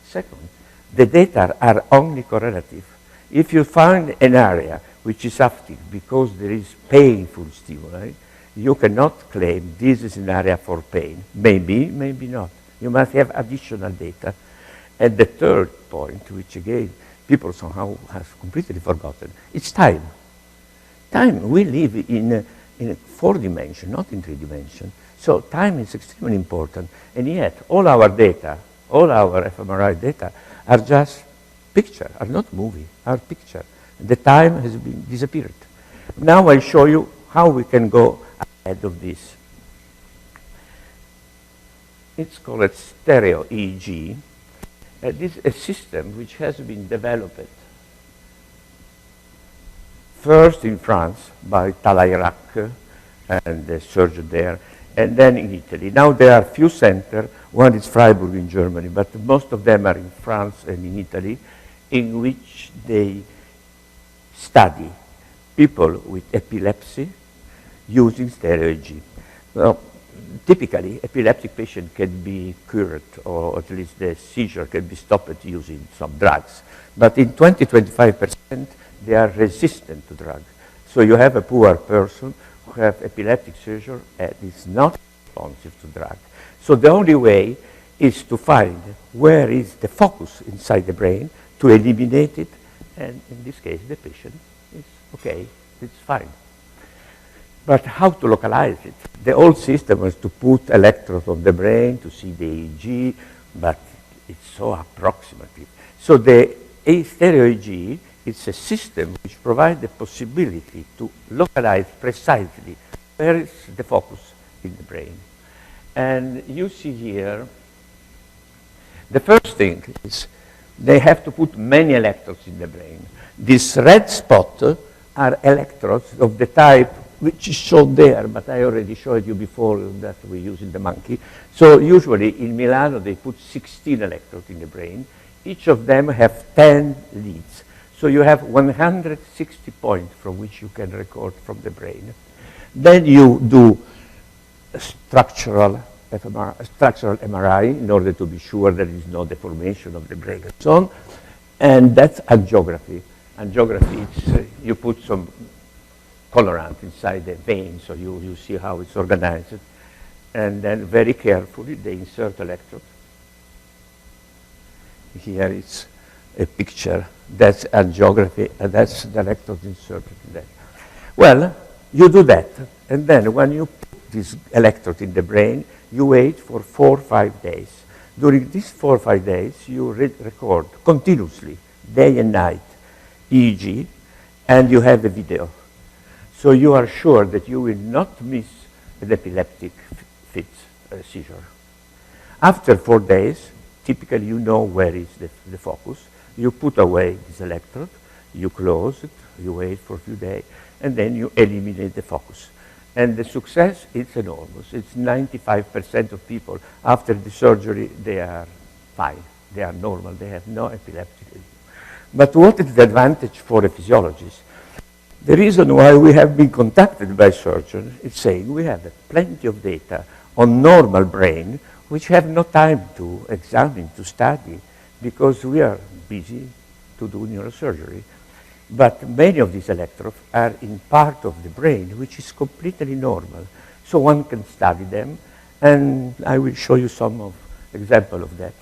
Second, the data are only correlative. If you find an area which is active because there is painful stimuli, you cannot claim this is an area for pain. Maybe, maybe not. You must have additional data. And the third point, which again, people somehow have completely forgotten, it's time. Time, we live in a 4 dimension, not in 3 dimension. So time is extremely important. And yet, all our data, all our fMRI data are just picture, are not movie, are picture. The time has been disappeared. Now I'll show you how we can go ahead of this. It's called stereo-EEG. This is a system which has been developed first in France by Talleyrand and the surgeon there, and then in Italy. Now there are few centers. One is Freiburg in Germany, but most of them are in France and in Italy, in which they study people with epilepsy using stereo-EEG. Now, typically, epileptic patient can be cured, or at least the seizure can be stopped using some drugs. But in 20-25%, they are resistant to drug. So you have a poor person who have epileptic seizure and is not responsive to drug. So the only way is to find where is the focus inside the brain, to eliminate it, and in this case, the patient is okay, it's fine. But how to localize it? The old system was to put electrodes on the brain to see the EEG, but it's so approximative. So the stereo-EEG is a system which provides the possibility to localize precisely where is the focus in the brain. And you see here, the first thing is they have to put many electrodes in the brain. This red spot are electrodes of the type which is shown there, but I already showed you before that we use in the monkey. So usually in Milano they put 16 electrodes in the brain. Each of them have 10 leads. So you have 160 points from which you can record from the brain. Then you do a structural MRI in order to be sure there is no deformation of the brain and so on. And that's angiography. Angiography, it's, you put some colorant inside the vein, so you see how it's organized. And then very carefully they insert electrode. Here it's a picture. That's angiography, and that's the electrode inserted in there. Well, you do that, and then when you put this electrode in the brain, you wait for 4 or 5 days. During these 4 or 5 days, you record continuously, day and night, EEG, and you have a video. So you are sure that you will not miss an epileptic fit, seizure. After 4 days, typically you know where is the focus. You put away this electrode, you close it, you wait for a few days, and then you eliminate the focus. And the success is enormous. It's 95% of people after the surgery, they are fine. They are normal. They have no epileptic. But what is the advantage for a physiologist? The reason why we have been contacted by surgeons is saying we have plenty of data on normal brain which have no time to examine, to study, because we are busy to do neurosurgery. But many of these electrodes are in part of the brain which is completely normal. So one can study them, and I will show you some example of that.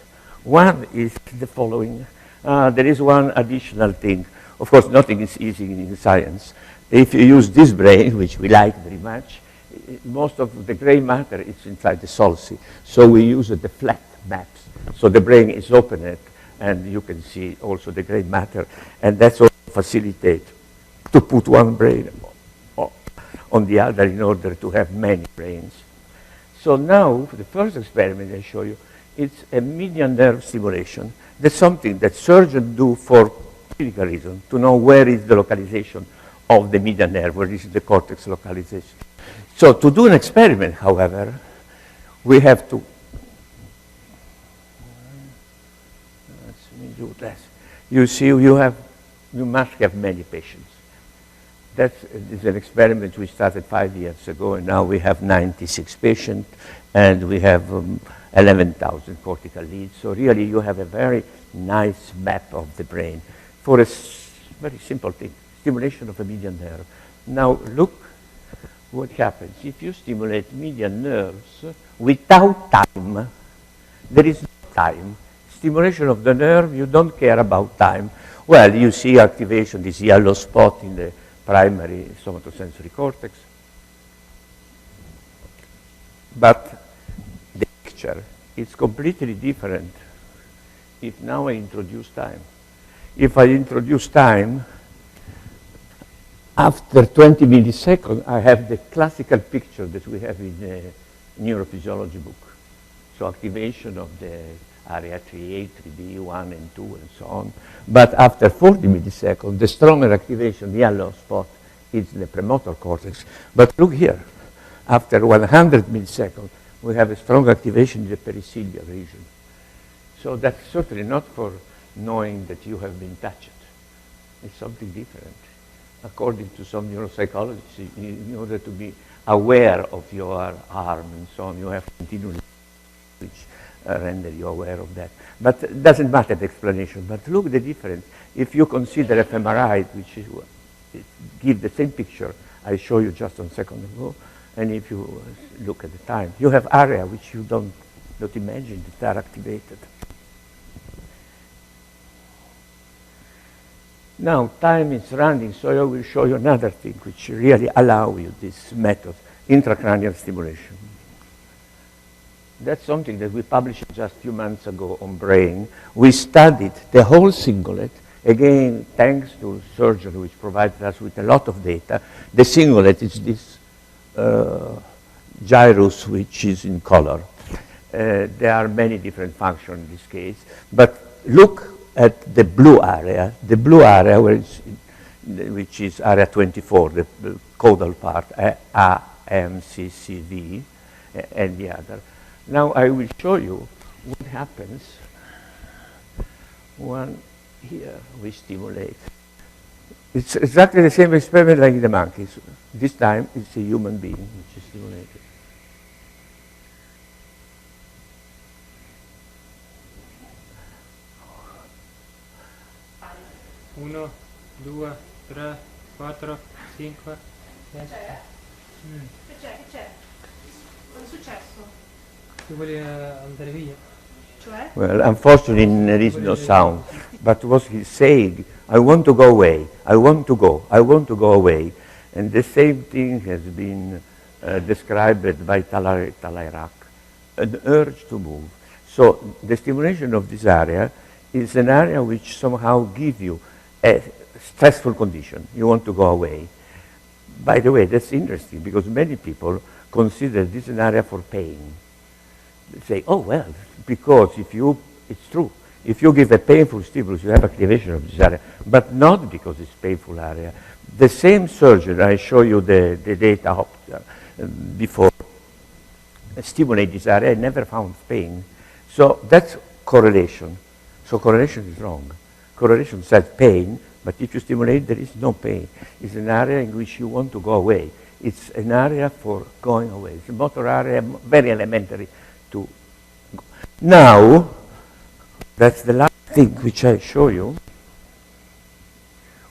One is the following. There is one additional thing. Of course, nothing is easy in science. If you use this brain, which we like very much, most of the gray matter is inside the sulci. So we use the flat maps. So the brain is opened, and you can see also the gray matter, and that's also facilitate to put one brain on the other in order to have many brains. So now, the first experiment I show you, it's a median nerve stimulation. That's something that surgeons do for clinical reason, to know where is the localization of the median nerve, where is the cortex localization. So to do an experiment, however, we have to, let me do this. You see, you must have many patients. That is an experiment we started 5 years ago, and now we have 96 patients, and we have 11,000 cortical leads. So really, you have a very nice map of the brain for a very simple thing, stimulation of a median nerve. Now, look what happens. If you stimulate median nerves without time, there is no time. Stimulation of the nerve, you don't care about time. Well, you see activation, this yellow spot in the primary somatosensory cortex. But the picture is completely different if now I introduce time. if I introduce time, after 20 milliseconds, I have the classical picture that we have in the neurophysiology book. So activation of the area 3A, 3B, 1 and 2 and so on. But after 40 milliseconds, the stronger activation, yellow spot, is the premotor cortex. But look here, after 100 milliseconds, we have a strong activation in the periciliar region. So that's certainly not for knowing that you have been touched. It's something different. According to some neuropsychologists, in order to be aware of your arm and so on, you have continually which render you aware of that. But it doesn't matter the explanation. But look at the difference. If you consider fMRI, which is, give the same picture I showed you just a second ago, and if you look at the time, you have area which you don't imagine that are activated. Now, time is running, so I will show you another thing which really allow you this method, intracranial stimulation. That's something that we published just a few months ago on brain. We studied the whole cingulate, again, thanks to surgery, which provided us with a lot of data. The cingulate is this gyrus, which is in color. There are many different functions in this case, but look at the blue area which is area 24, the caudal part, A, M, C, C, D, and the other. Now I will show you what happens when here we stimulate. It's exactly the same experiment like the monkeys. This time it's a human being which is stimulated. 1, 2, 3, 4, 5, 6. Che c'è? Cosa è successo? Ti vuole andare via? Cioè? Well, unfortunately, there is no sound. But what he's saying, I want to go away. I want to go away. And the same thing has been described by Talairak, an urge to move. So the stimulation of this area is an area which somehow gives you a stressful condition. You want to go away. By the way, that's interesting because many people consider this an area for pain. They say, oh, well, because it's true. If you give a painful stimulus, you have activation of this area, but not because it's painful area. The same surgeon, I show you the data before, stimulate this area, never found pain. So that's correlation. So correlation is wrong. Correlation says pain, but if you stimulate, there is no pain. It's an area in which you want to go away. It's an area for going away. It's a motor area, very elementary to go. Now, that's the last thing which I show you.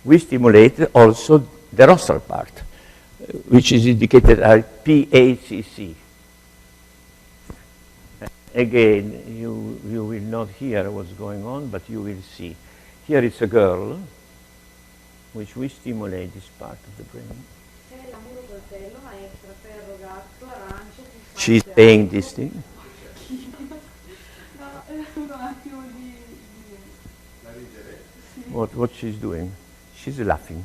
We stimulate also the rostral part, which is indicated as PACC. Again, you will not hear what's going on, but you will see. Here is a girl, which we stimulate this part of the brain. She's saying this thing. What she's doing? She's laughing.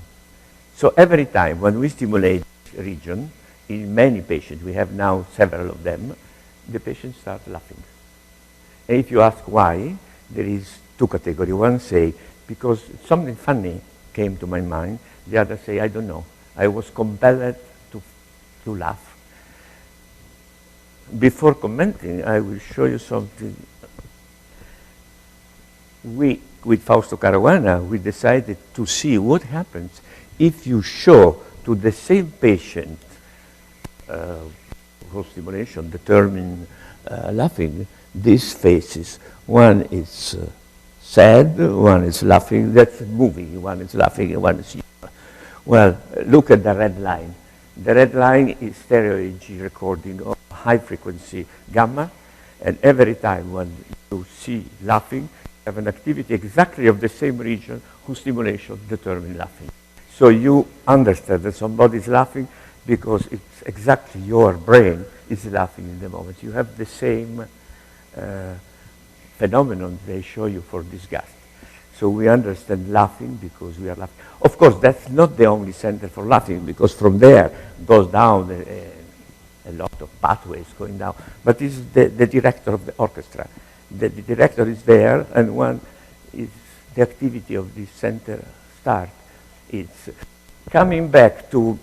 So every time when we stimulate this region, in many patients, we have now several of them, the patients start laughing. And if you ask why, there is two categories. One say, because something funny came to my mind. The other say, I don't know. I was compelled to laugh. Before commenting, I will show you something. We, with Fausto Caruana, we decided to see what happens if you show to the same patient whole stimulation determine laughing, these faces. One is sad, one is laughing, that's moving, one is laughing, and one is humor. Well, look at the red line. The red line is stereo-EEG recording of high frequency gamma, and every time when you see laughing, you have an activity exactly of the same region whose stimulation determines laughing. So you understand that somebody is laughing because it's exactly your brain is laughing in the moment. You have the same phenomenon they show you for disgust. So we understand laughing because we are laughing. Of course, that's not the only center for laughing, because from there goes down a lot of pathways going down. But this is the director of the orchestra. The director is there, and one is the activity of this center start. It's coming back to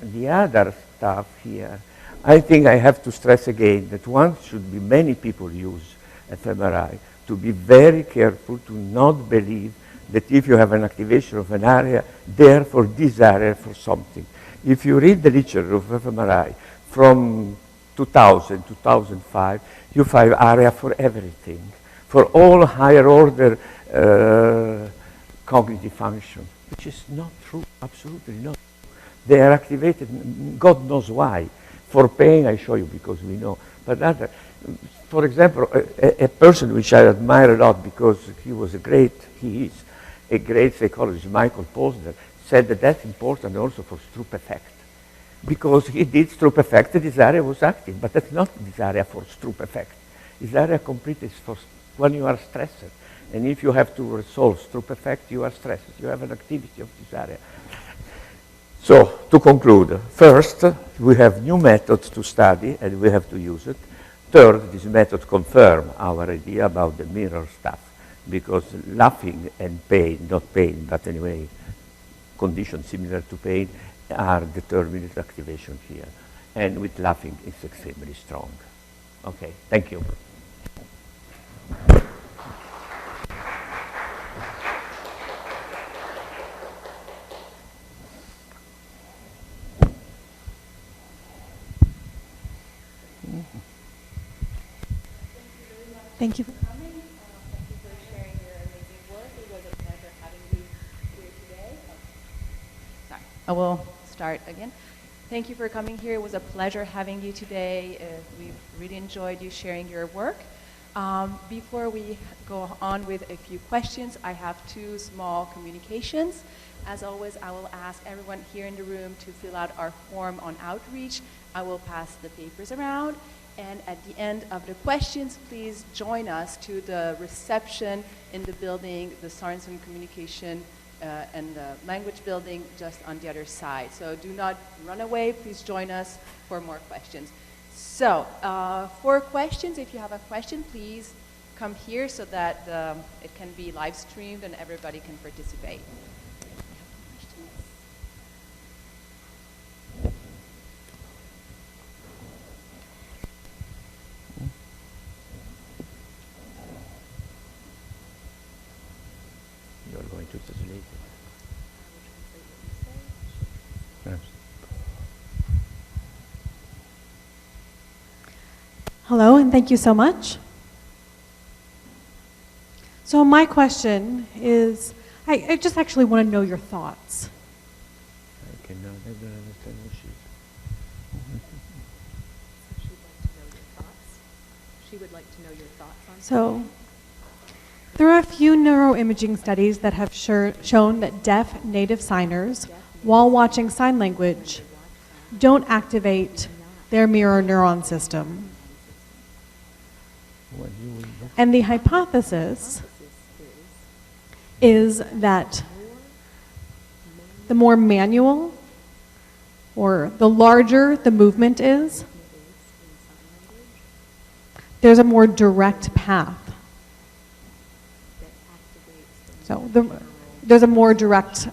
the other stuff here. I think I have to stress again that many people use fMRI, to be very careful to not believe that if you have an activation of an area, therefore this area for something. If you read the literature of fMRI from 2000, 2005, you find area for everything, for all higher order cognitive function, which is not true, absolutely not. They are activated, God knows why. For pain, I show you because we know. But for example, a person which I admire a lot because he is a great psychologist, Michael Posner, said that that's important also for Stroop effect. Because he did Stroop effect, this area was active, but that's not this area for Stroop effect. This area completely is for when you are stressed. And if you have to resolve Stroop effect, you are stressed. You have an activity of this area. So, to conclude, first, we have new methods to study, and we have to use it. Third, this method confirms our idea about the mirror stuff, because laughing and pain, not pain, but anyway, conditions similar to pain, are determined activation here. And with laughing, it's extremely strong. Okay, thank you. Thank you. Coming. Thank you for sharing your amazing work. It was a pleasure having you here today. Sorry, I will start again. Thank you for coming here. It was a pleasure having you today. We've really enjoyed you sharing your work. Before we go on with a few questions, I have two small communications. As always, I will ask everyone here in the room to fill out our form on outreach. I will pass the papers around. And at the end of the questions, please join us to the reception in the building, the Science and Communication and the language building just on the other side. So do not run away. Please join us for more questions. So for questions, if you have a question, please come here so that it can be live streamed and everybody can participate. You're going to translate it. Yes. Hello, and thank you so much. So my question is, I just actually want to know your thoughts. I don't understand what She would like to know your thoughts on So there are a few neuroimaging studies that have shown that deaf native signers, while watching sign language, don't activate their mirror neuron system. what you will do. And the hypothesis is that the more manual or the larger the movement is, there's a more direct path. So there's a more direct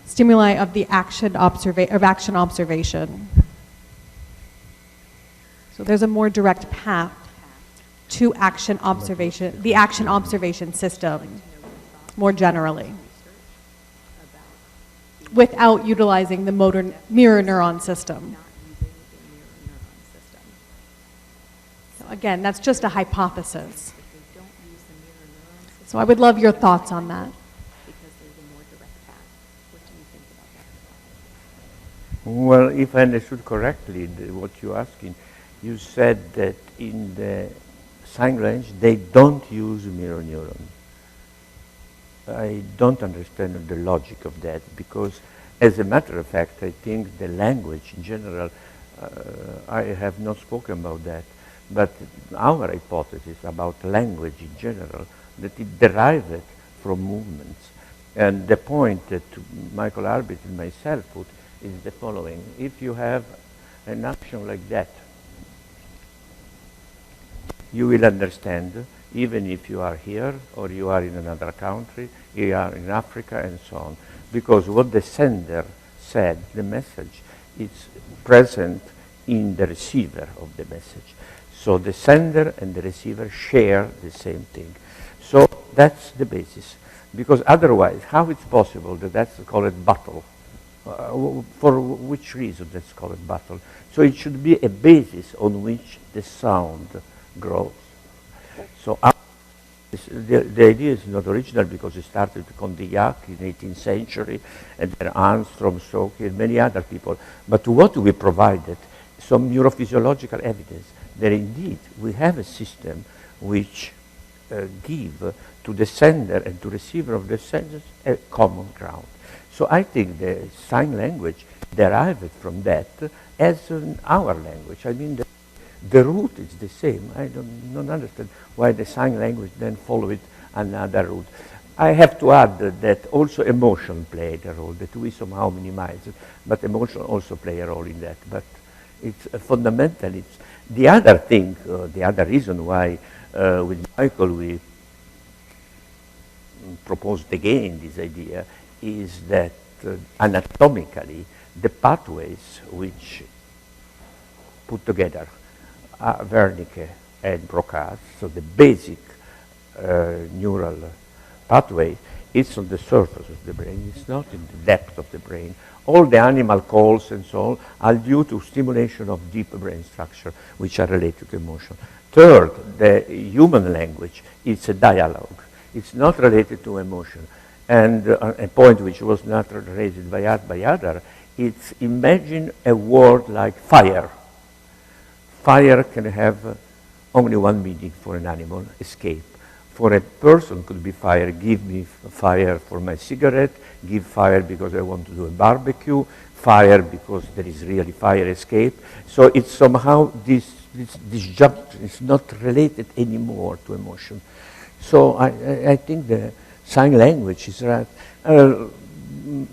stimuli of the action observation. So there's a more direct path to action observation, the action observation system, more generally, without utilizing the mirror neuron system. So again, that's just a hypothesis. So I would love your thoughts on that. Well, if I understood correctly what you're asking, you said that in the sign language they don't use mirror neuron. I don't understand the logic of that, because as a matter of fact, I think the language in general, I have not spoken about that, but our hypothesis about language in general that it derived from movements. And the point that Michael Arbit and myself put is the following. If you have an action like that, you will understand, even if you are here or you are in another country, you are in Africa and so on. Because what the sender said, the message, is present in the receiver of the message. So the sender and the receiver share the same thing. So that's the basis. Because otherwise, how it's possible that that's called battle? For which reason that's called battle? So it should be a basis on which the sound grows. So the idea is not original because it started with Condillac in the 18th century, and then Armstrong, Stokes, and many other people. But what we provided, some neurophysiological evidence that indeed we have a system which give to the sender and to receiver of the senders a common ground. So I think the sign language derived from that as our language. I mean, the root is the same. I don't understand why the sign language then followed another route. I have to add that also emotion played a role, that we somehow minimize it, but emotion also play a role in that. But it's fundamental. It's the other thing, the other reason why with Michael we proposed again this idea is that anatomically the pathways which put together Wernicke and Broca's, so the basic neural pathway, it's on the surface of the brain, it's not in the depth of the brain. All the animal calls and so on are due to stimulation of deep brain structure, which are related to emotion. Third, the human language, it's a dialogue. It's not related to emotion. And a point which was not raised by other, it's imagine a word like fire. Fire can have only one meaning for an animal, escape. For a person could be fire, give me fire for my cigarette, give fire because I want to do a barbecue, fire because there is really fire escape. So it's somehow this disjunction is not related anymore to emotion. So I think the sign language is right.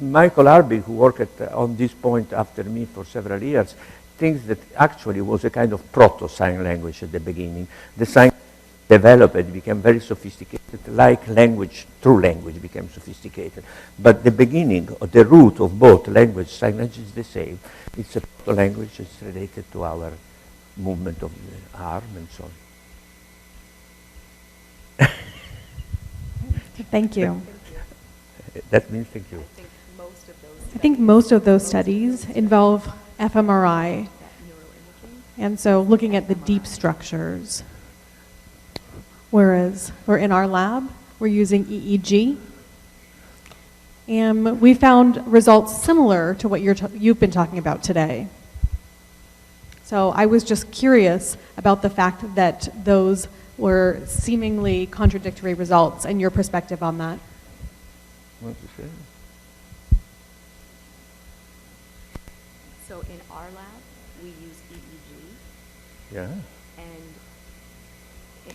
Michael Arby, who worked on this point after me for several years, thinks that actually was a kind of proto-sign language at the beginning. The sign developed, became very sophisticated, like language, true language became sophisticated. But the beginning, or the root of both language, sign language is the same. It's a proto-language that's related to our movement of the arm and so on. Thank you. That means thank you. I think most of those studies involve fMRI, and so looking at the deep structures. Whereas we're in our lab, we're using EEG, and we found results similar to what you've been talking about today. So I was just curious about the fact that those were seemingly contradictory results and your perspective on that. What to say? So in our lab, we use EEG. Yeah. And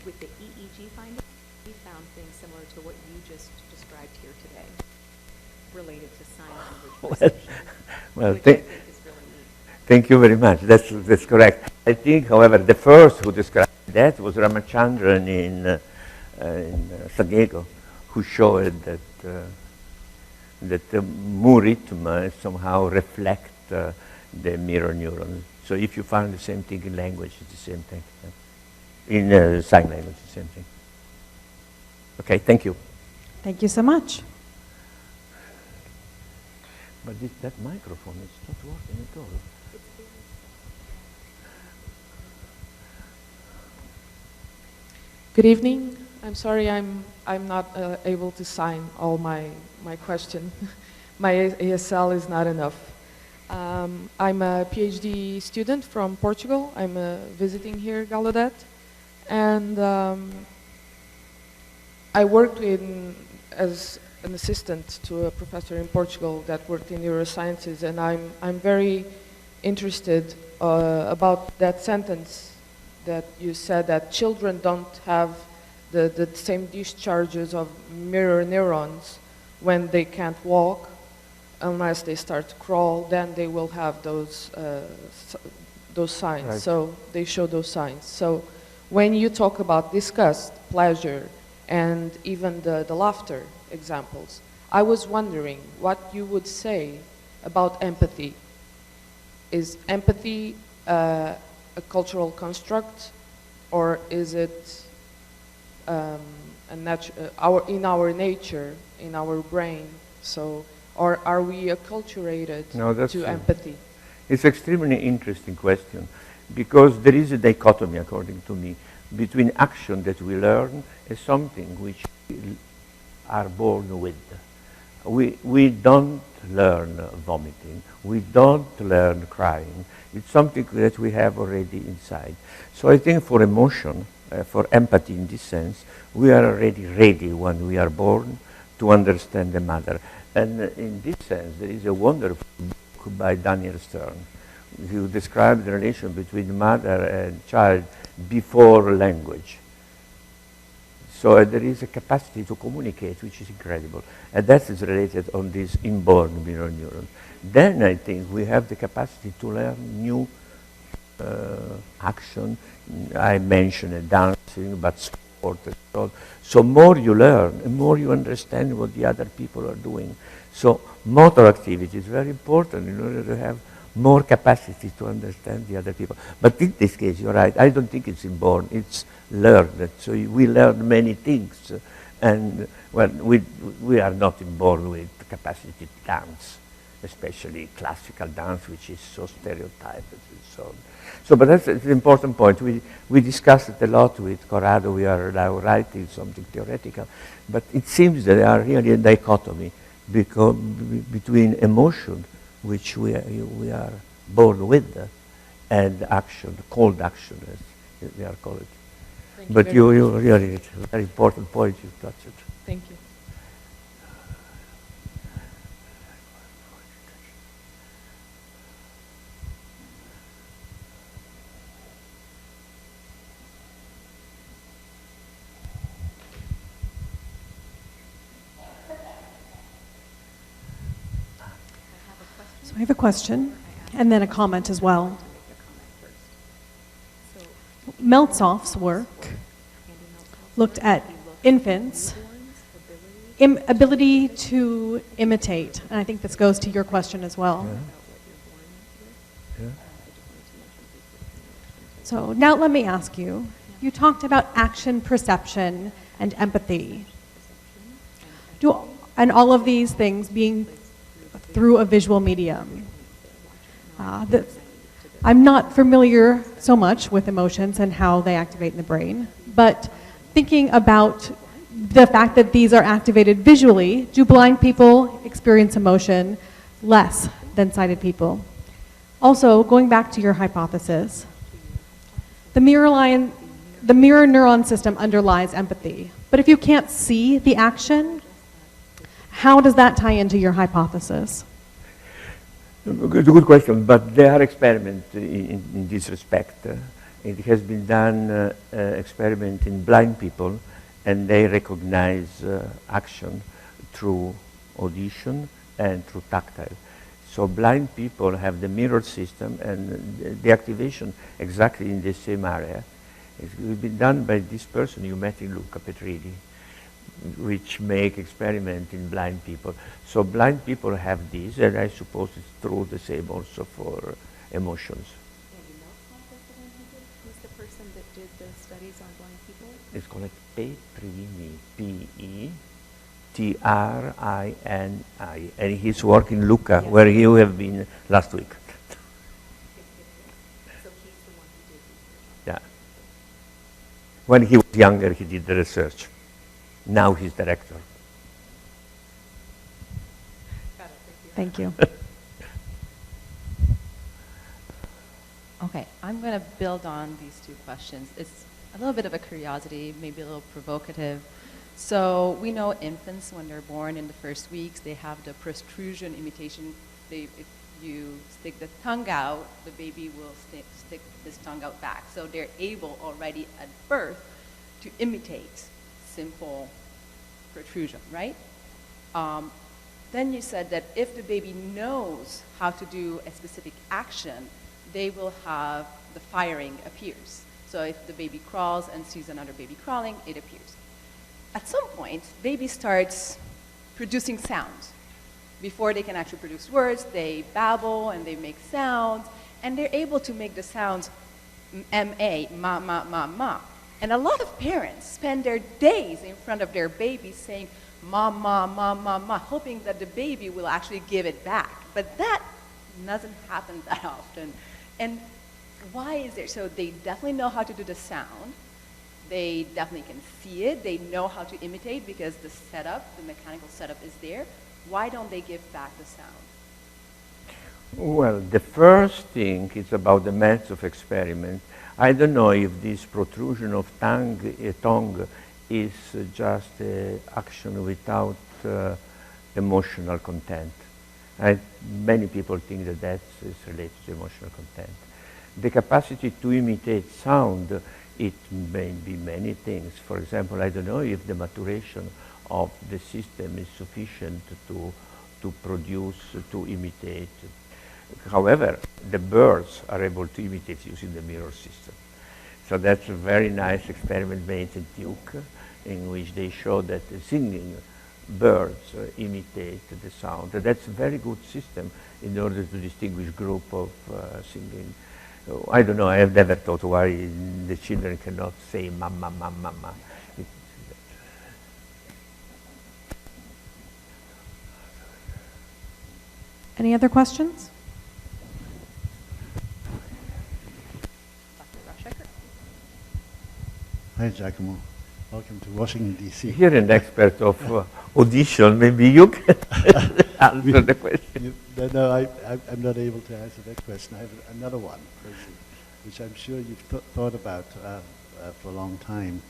with the EEG findings, we found things similar to what you just described here today, related to sign language perception, Well, which I think is really neat. thank you very much. That's correct. I think, however, the first who described that was Ramachandran in San Diego, who showed that the mu rhythm somehow reflect the mirror neuron. So if you find the same thing in language, it's the same thing. In sign language, it's the same thing. Okay, thank you. Thank you so much. But that microphone is not working at all. Good evening. I'm sorry I'm not able to sign all my question. My ASL is not enough. I'm a PhD student from Portugal. I'm visiting here Gallaudet. And I worked as an assistant to a professor in Portugal that worked in neurosciences, and I'm very interested about that sentence that you said, that children don't have the same discharges of mirror neurons when they can't walk, unless they start to crawl, then they will have those signs. Right. So they show those signs. So when you talk about disgust, pleasure, and even the laughter examples, I was wondering what you would say about empathy. Is empathy a cultural construct, or is it in our nature, in our brain? So, or are we acculturated No, that's to empathy? It's extremely interesting question, because there is a dichotomy, according to me, between action that we learn and something which we are born with. We don't learn vomiting. We don't learn crying. It's something that we have already inside. So I think for emotion, for empathy in this sense, we are already ready when we are born to understand the mother. And in this sense, there is a wonderful book by Daniel Stern, who describes the relation between mother and child before language. So there is a capacity to communicate which is incredible. And that is related on this inborn mirror neuron. Then I think we have the capacity to learn new action. I mentioned dancing, but sport and so on. So more you learn, the more you understand what the other people are doing. So motor activity is very important in order to have more capacity to understand the other people. But in this case, you're right, I don't think it's inborn, it's learned. So we learn many things, and well, we are not inborn with the capacity to dance, especially classical dance, which is so stereotyped and so on. So, but that's an important point. We discussed it a lot with Corrado. We are now writing something theoretical, but it seems that there are really a dichotomy between emotion, which we are born with, and action, cold action, as they are called. But you really, it's a very important point you touched. Thank you. So I have a question, and then a comment as well. Meltzoff's work looked at infants' ability to imitate, and I think this goes to your question as well. Yeah. So now let me ask you, you talked about action perception and empathy. And all of these things being through a visual medium. I'm not familiar so much with emotions and how they activate in the brain, but thinking about the fact that these are activated visually, do blind people experience emotion less than sighted people? Also, going back to your hypothesis, the mirror neuron system underlies empathy, but if you can't see the action, how does that tie into your hypothesis? Good question, but there are experiments in this respect. It has been done experiment in blind people, and they recognize action through audition and through tactile. So blind people have the mirror system and the activation exactly in the same area. It's been done by this person you met in Luca Petrini, which make experiment in blind people. So blind people have this, and I suppose it's true the same also for emotions. Who's the person that did the studies on blind people? It's called Petrini, Petrini, and he's working in Lucca, where you have been last week. So he's the one who did research. Yeah. When he was younger, he did the research. Now he's director. Got it, Thank you. Okay, I'm going to build on these two questions. It's a little bit of a curiosity, maybe a little provocative. So we know infants, when they're born in the first weeks, they have the protrusion imitation. If you stick the tongue out, the baby will stick his tongue out back. So they're able already at birth to imitate simple protrusion, right? Then you said that if the baby knows how to do a specific action, they will have the firing appears. So if the baby crawls and sees another baby crawling, it appears. At some point, baby starts producing sounds. Before they can actually produce words, they babble and they make sounds, and they're able to make the sounds M-A, ma, ma, ma, ma. And a lot of parents spend their days in front of their babies saying ma, ma, ma, ma, ma, hoping that the baby will actually give it back. But that doesn't happen that often. And why is there? So they definitely know how to do the sound. They definitely can see it. They know how to imitate because the setup, the mechanical setup is there. Why don't they give back the sound? Well, the first thing is about the methods of experiment. I don't know if this protrusion of tongue is just action without emotional content. Many people think that that is related to emotional content. The capacity to imitate sound, it may be many things. For example, I don't know if the maturation of the system is sufficient to produce, to imitate. However, the birds are able to imitate using the mirror system. So that's a very nice experiment made at Duke, in which they show that the singing birds imitate the sound. That's a very good system in order to distinguish group of singing. I don't know, I have never thought why the children cannot say mama, mama, mama. Any other questions? Hi, Giacomo. Welcome to Washington, D.C. You're an expert of audition. Maybe you can answer the question. No, I'm not able to answer that question. I have another one, which I'm sure you've thought about for a long time.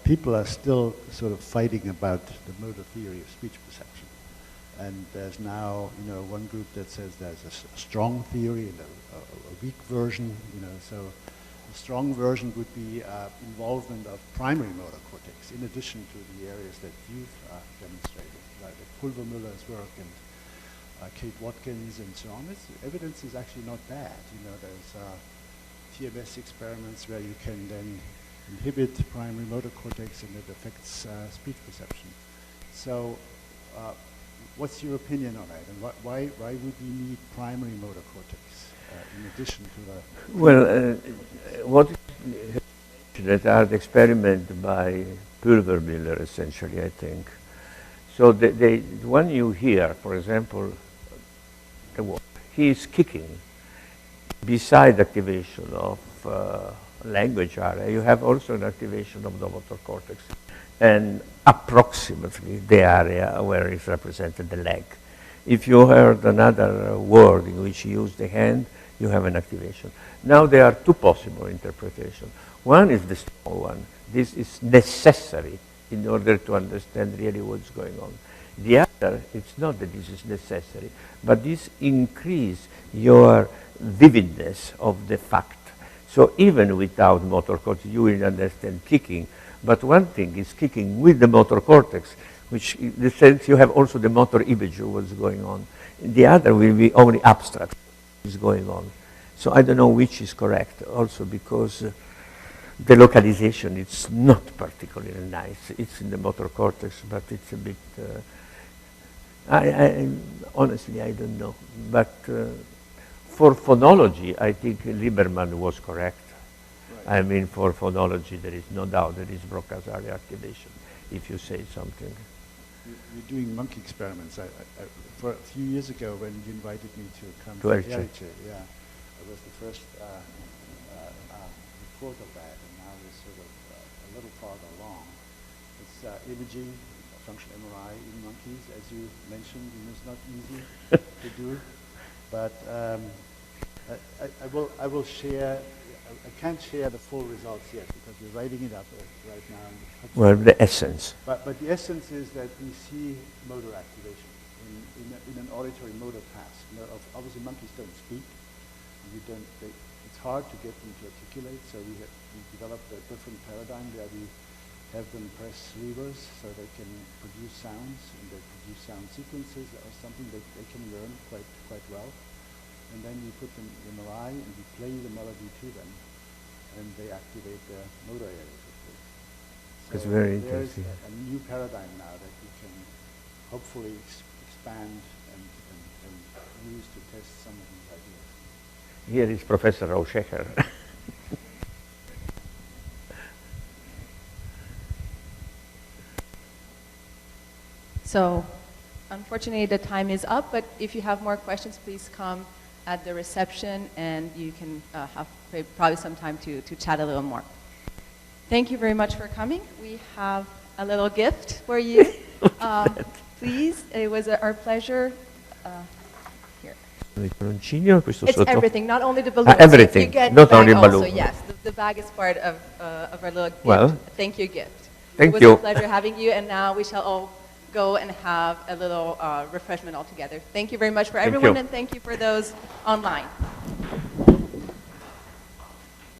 People are still sort of fighting about the motor theory of speech perception. And there's now, one group that says there's a strong theory and a weak version, so the strong version would be involvement of primary motor cortex in addition to the areas that you've demonstrated, like Pulvermüller's work and Kate Watkins and so on. Evidence is actually not bad. There's TMS experiments where you can then inhibit primary motor cortex and it affects speech perception. So what's your opinion on that, and why would we need primary motor cortex in addition to the... Well, what that are the experiment by Pulvermüller, essentially, I think. So when you hear, for example, he is kicking beside activation of language area, you have also an activation of the motor cortex. And approximately the area where is represented the leg. If you heard another word in which you use the hand, you have an activation. Now there are two possible interpretations. One is the small one. This is necessary in order to understand really what's going on. The other, it's not that this is necessary, but this increase your vividness of the fact. So even without motor cortex, you will understand kicking. But one thing is kicking with the motor cortex, which in the sense you have also the motor image of what's going on. The other will be only abstract, what is going on. So I don't know which is correct, also because the localization, it's not particularly nice. It's in the motor cortex, but it's a bit, honestly, I don't know. But for phonology, I think Lieberman was correct. I mean, for phonology, there is no doubt there is Broca's area activation, if you say something. You're doing monkey experiments. For a few years ago, when you invited me to come to Elche, yeah, I was the first report of that, and now we're sort of a little farther along. It's imaging, functional MRI in monkeys, as you mentioned. It's not easy to do, but I will share. I can't share the full results yet because we're writing it up right now. Well, the essence. But the essence is that we see motor activation in an auditory motor task. Obviously, monkeys don't speak. It's hard to get them to articulate. So we developed a different paradigm where we have them press levers so they can produce sounds, and they produce sound sequences or something that they can learn quite well. And then you put them in MRI and you play the melody to them, and they activate their motor areas, of course. It's So very there's interesting. a new paradigm now that we can hopefully expand and use to test some of these ideas. Here is Professor Rauschecker. So, unfortunately, the time is up, but if you have more questions, please come at the reception, and you can have probably some time to chat a little more. Thank you very much for coming. We have a little gift for you. Please, it was our pleasure. Here. It's everything, not only the balloons. Everything, You get not the bag only also, balloon. yes, the bag is part of our little gift. Well, thank you gift. thank it was you. a pleasure having you, and now we shall all go and have a little refreshment all together. Thank you very much for Thank everyone, you. and thank you for those online.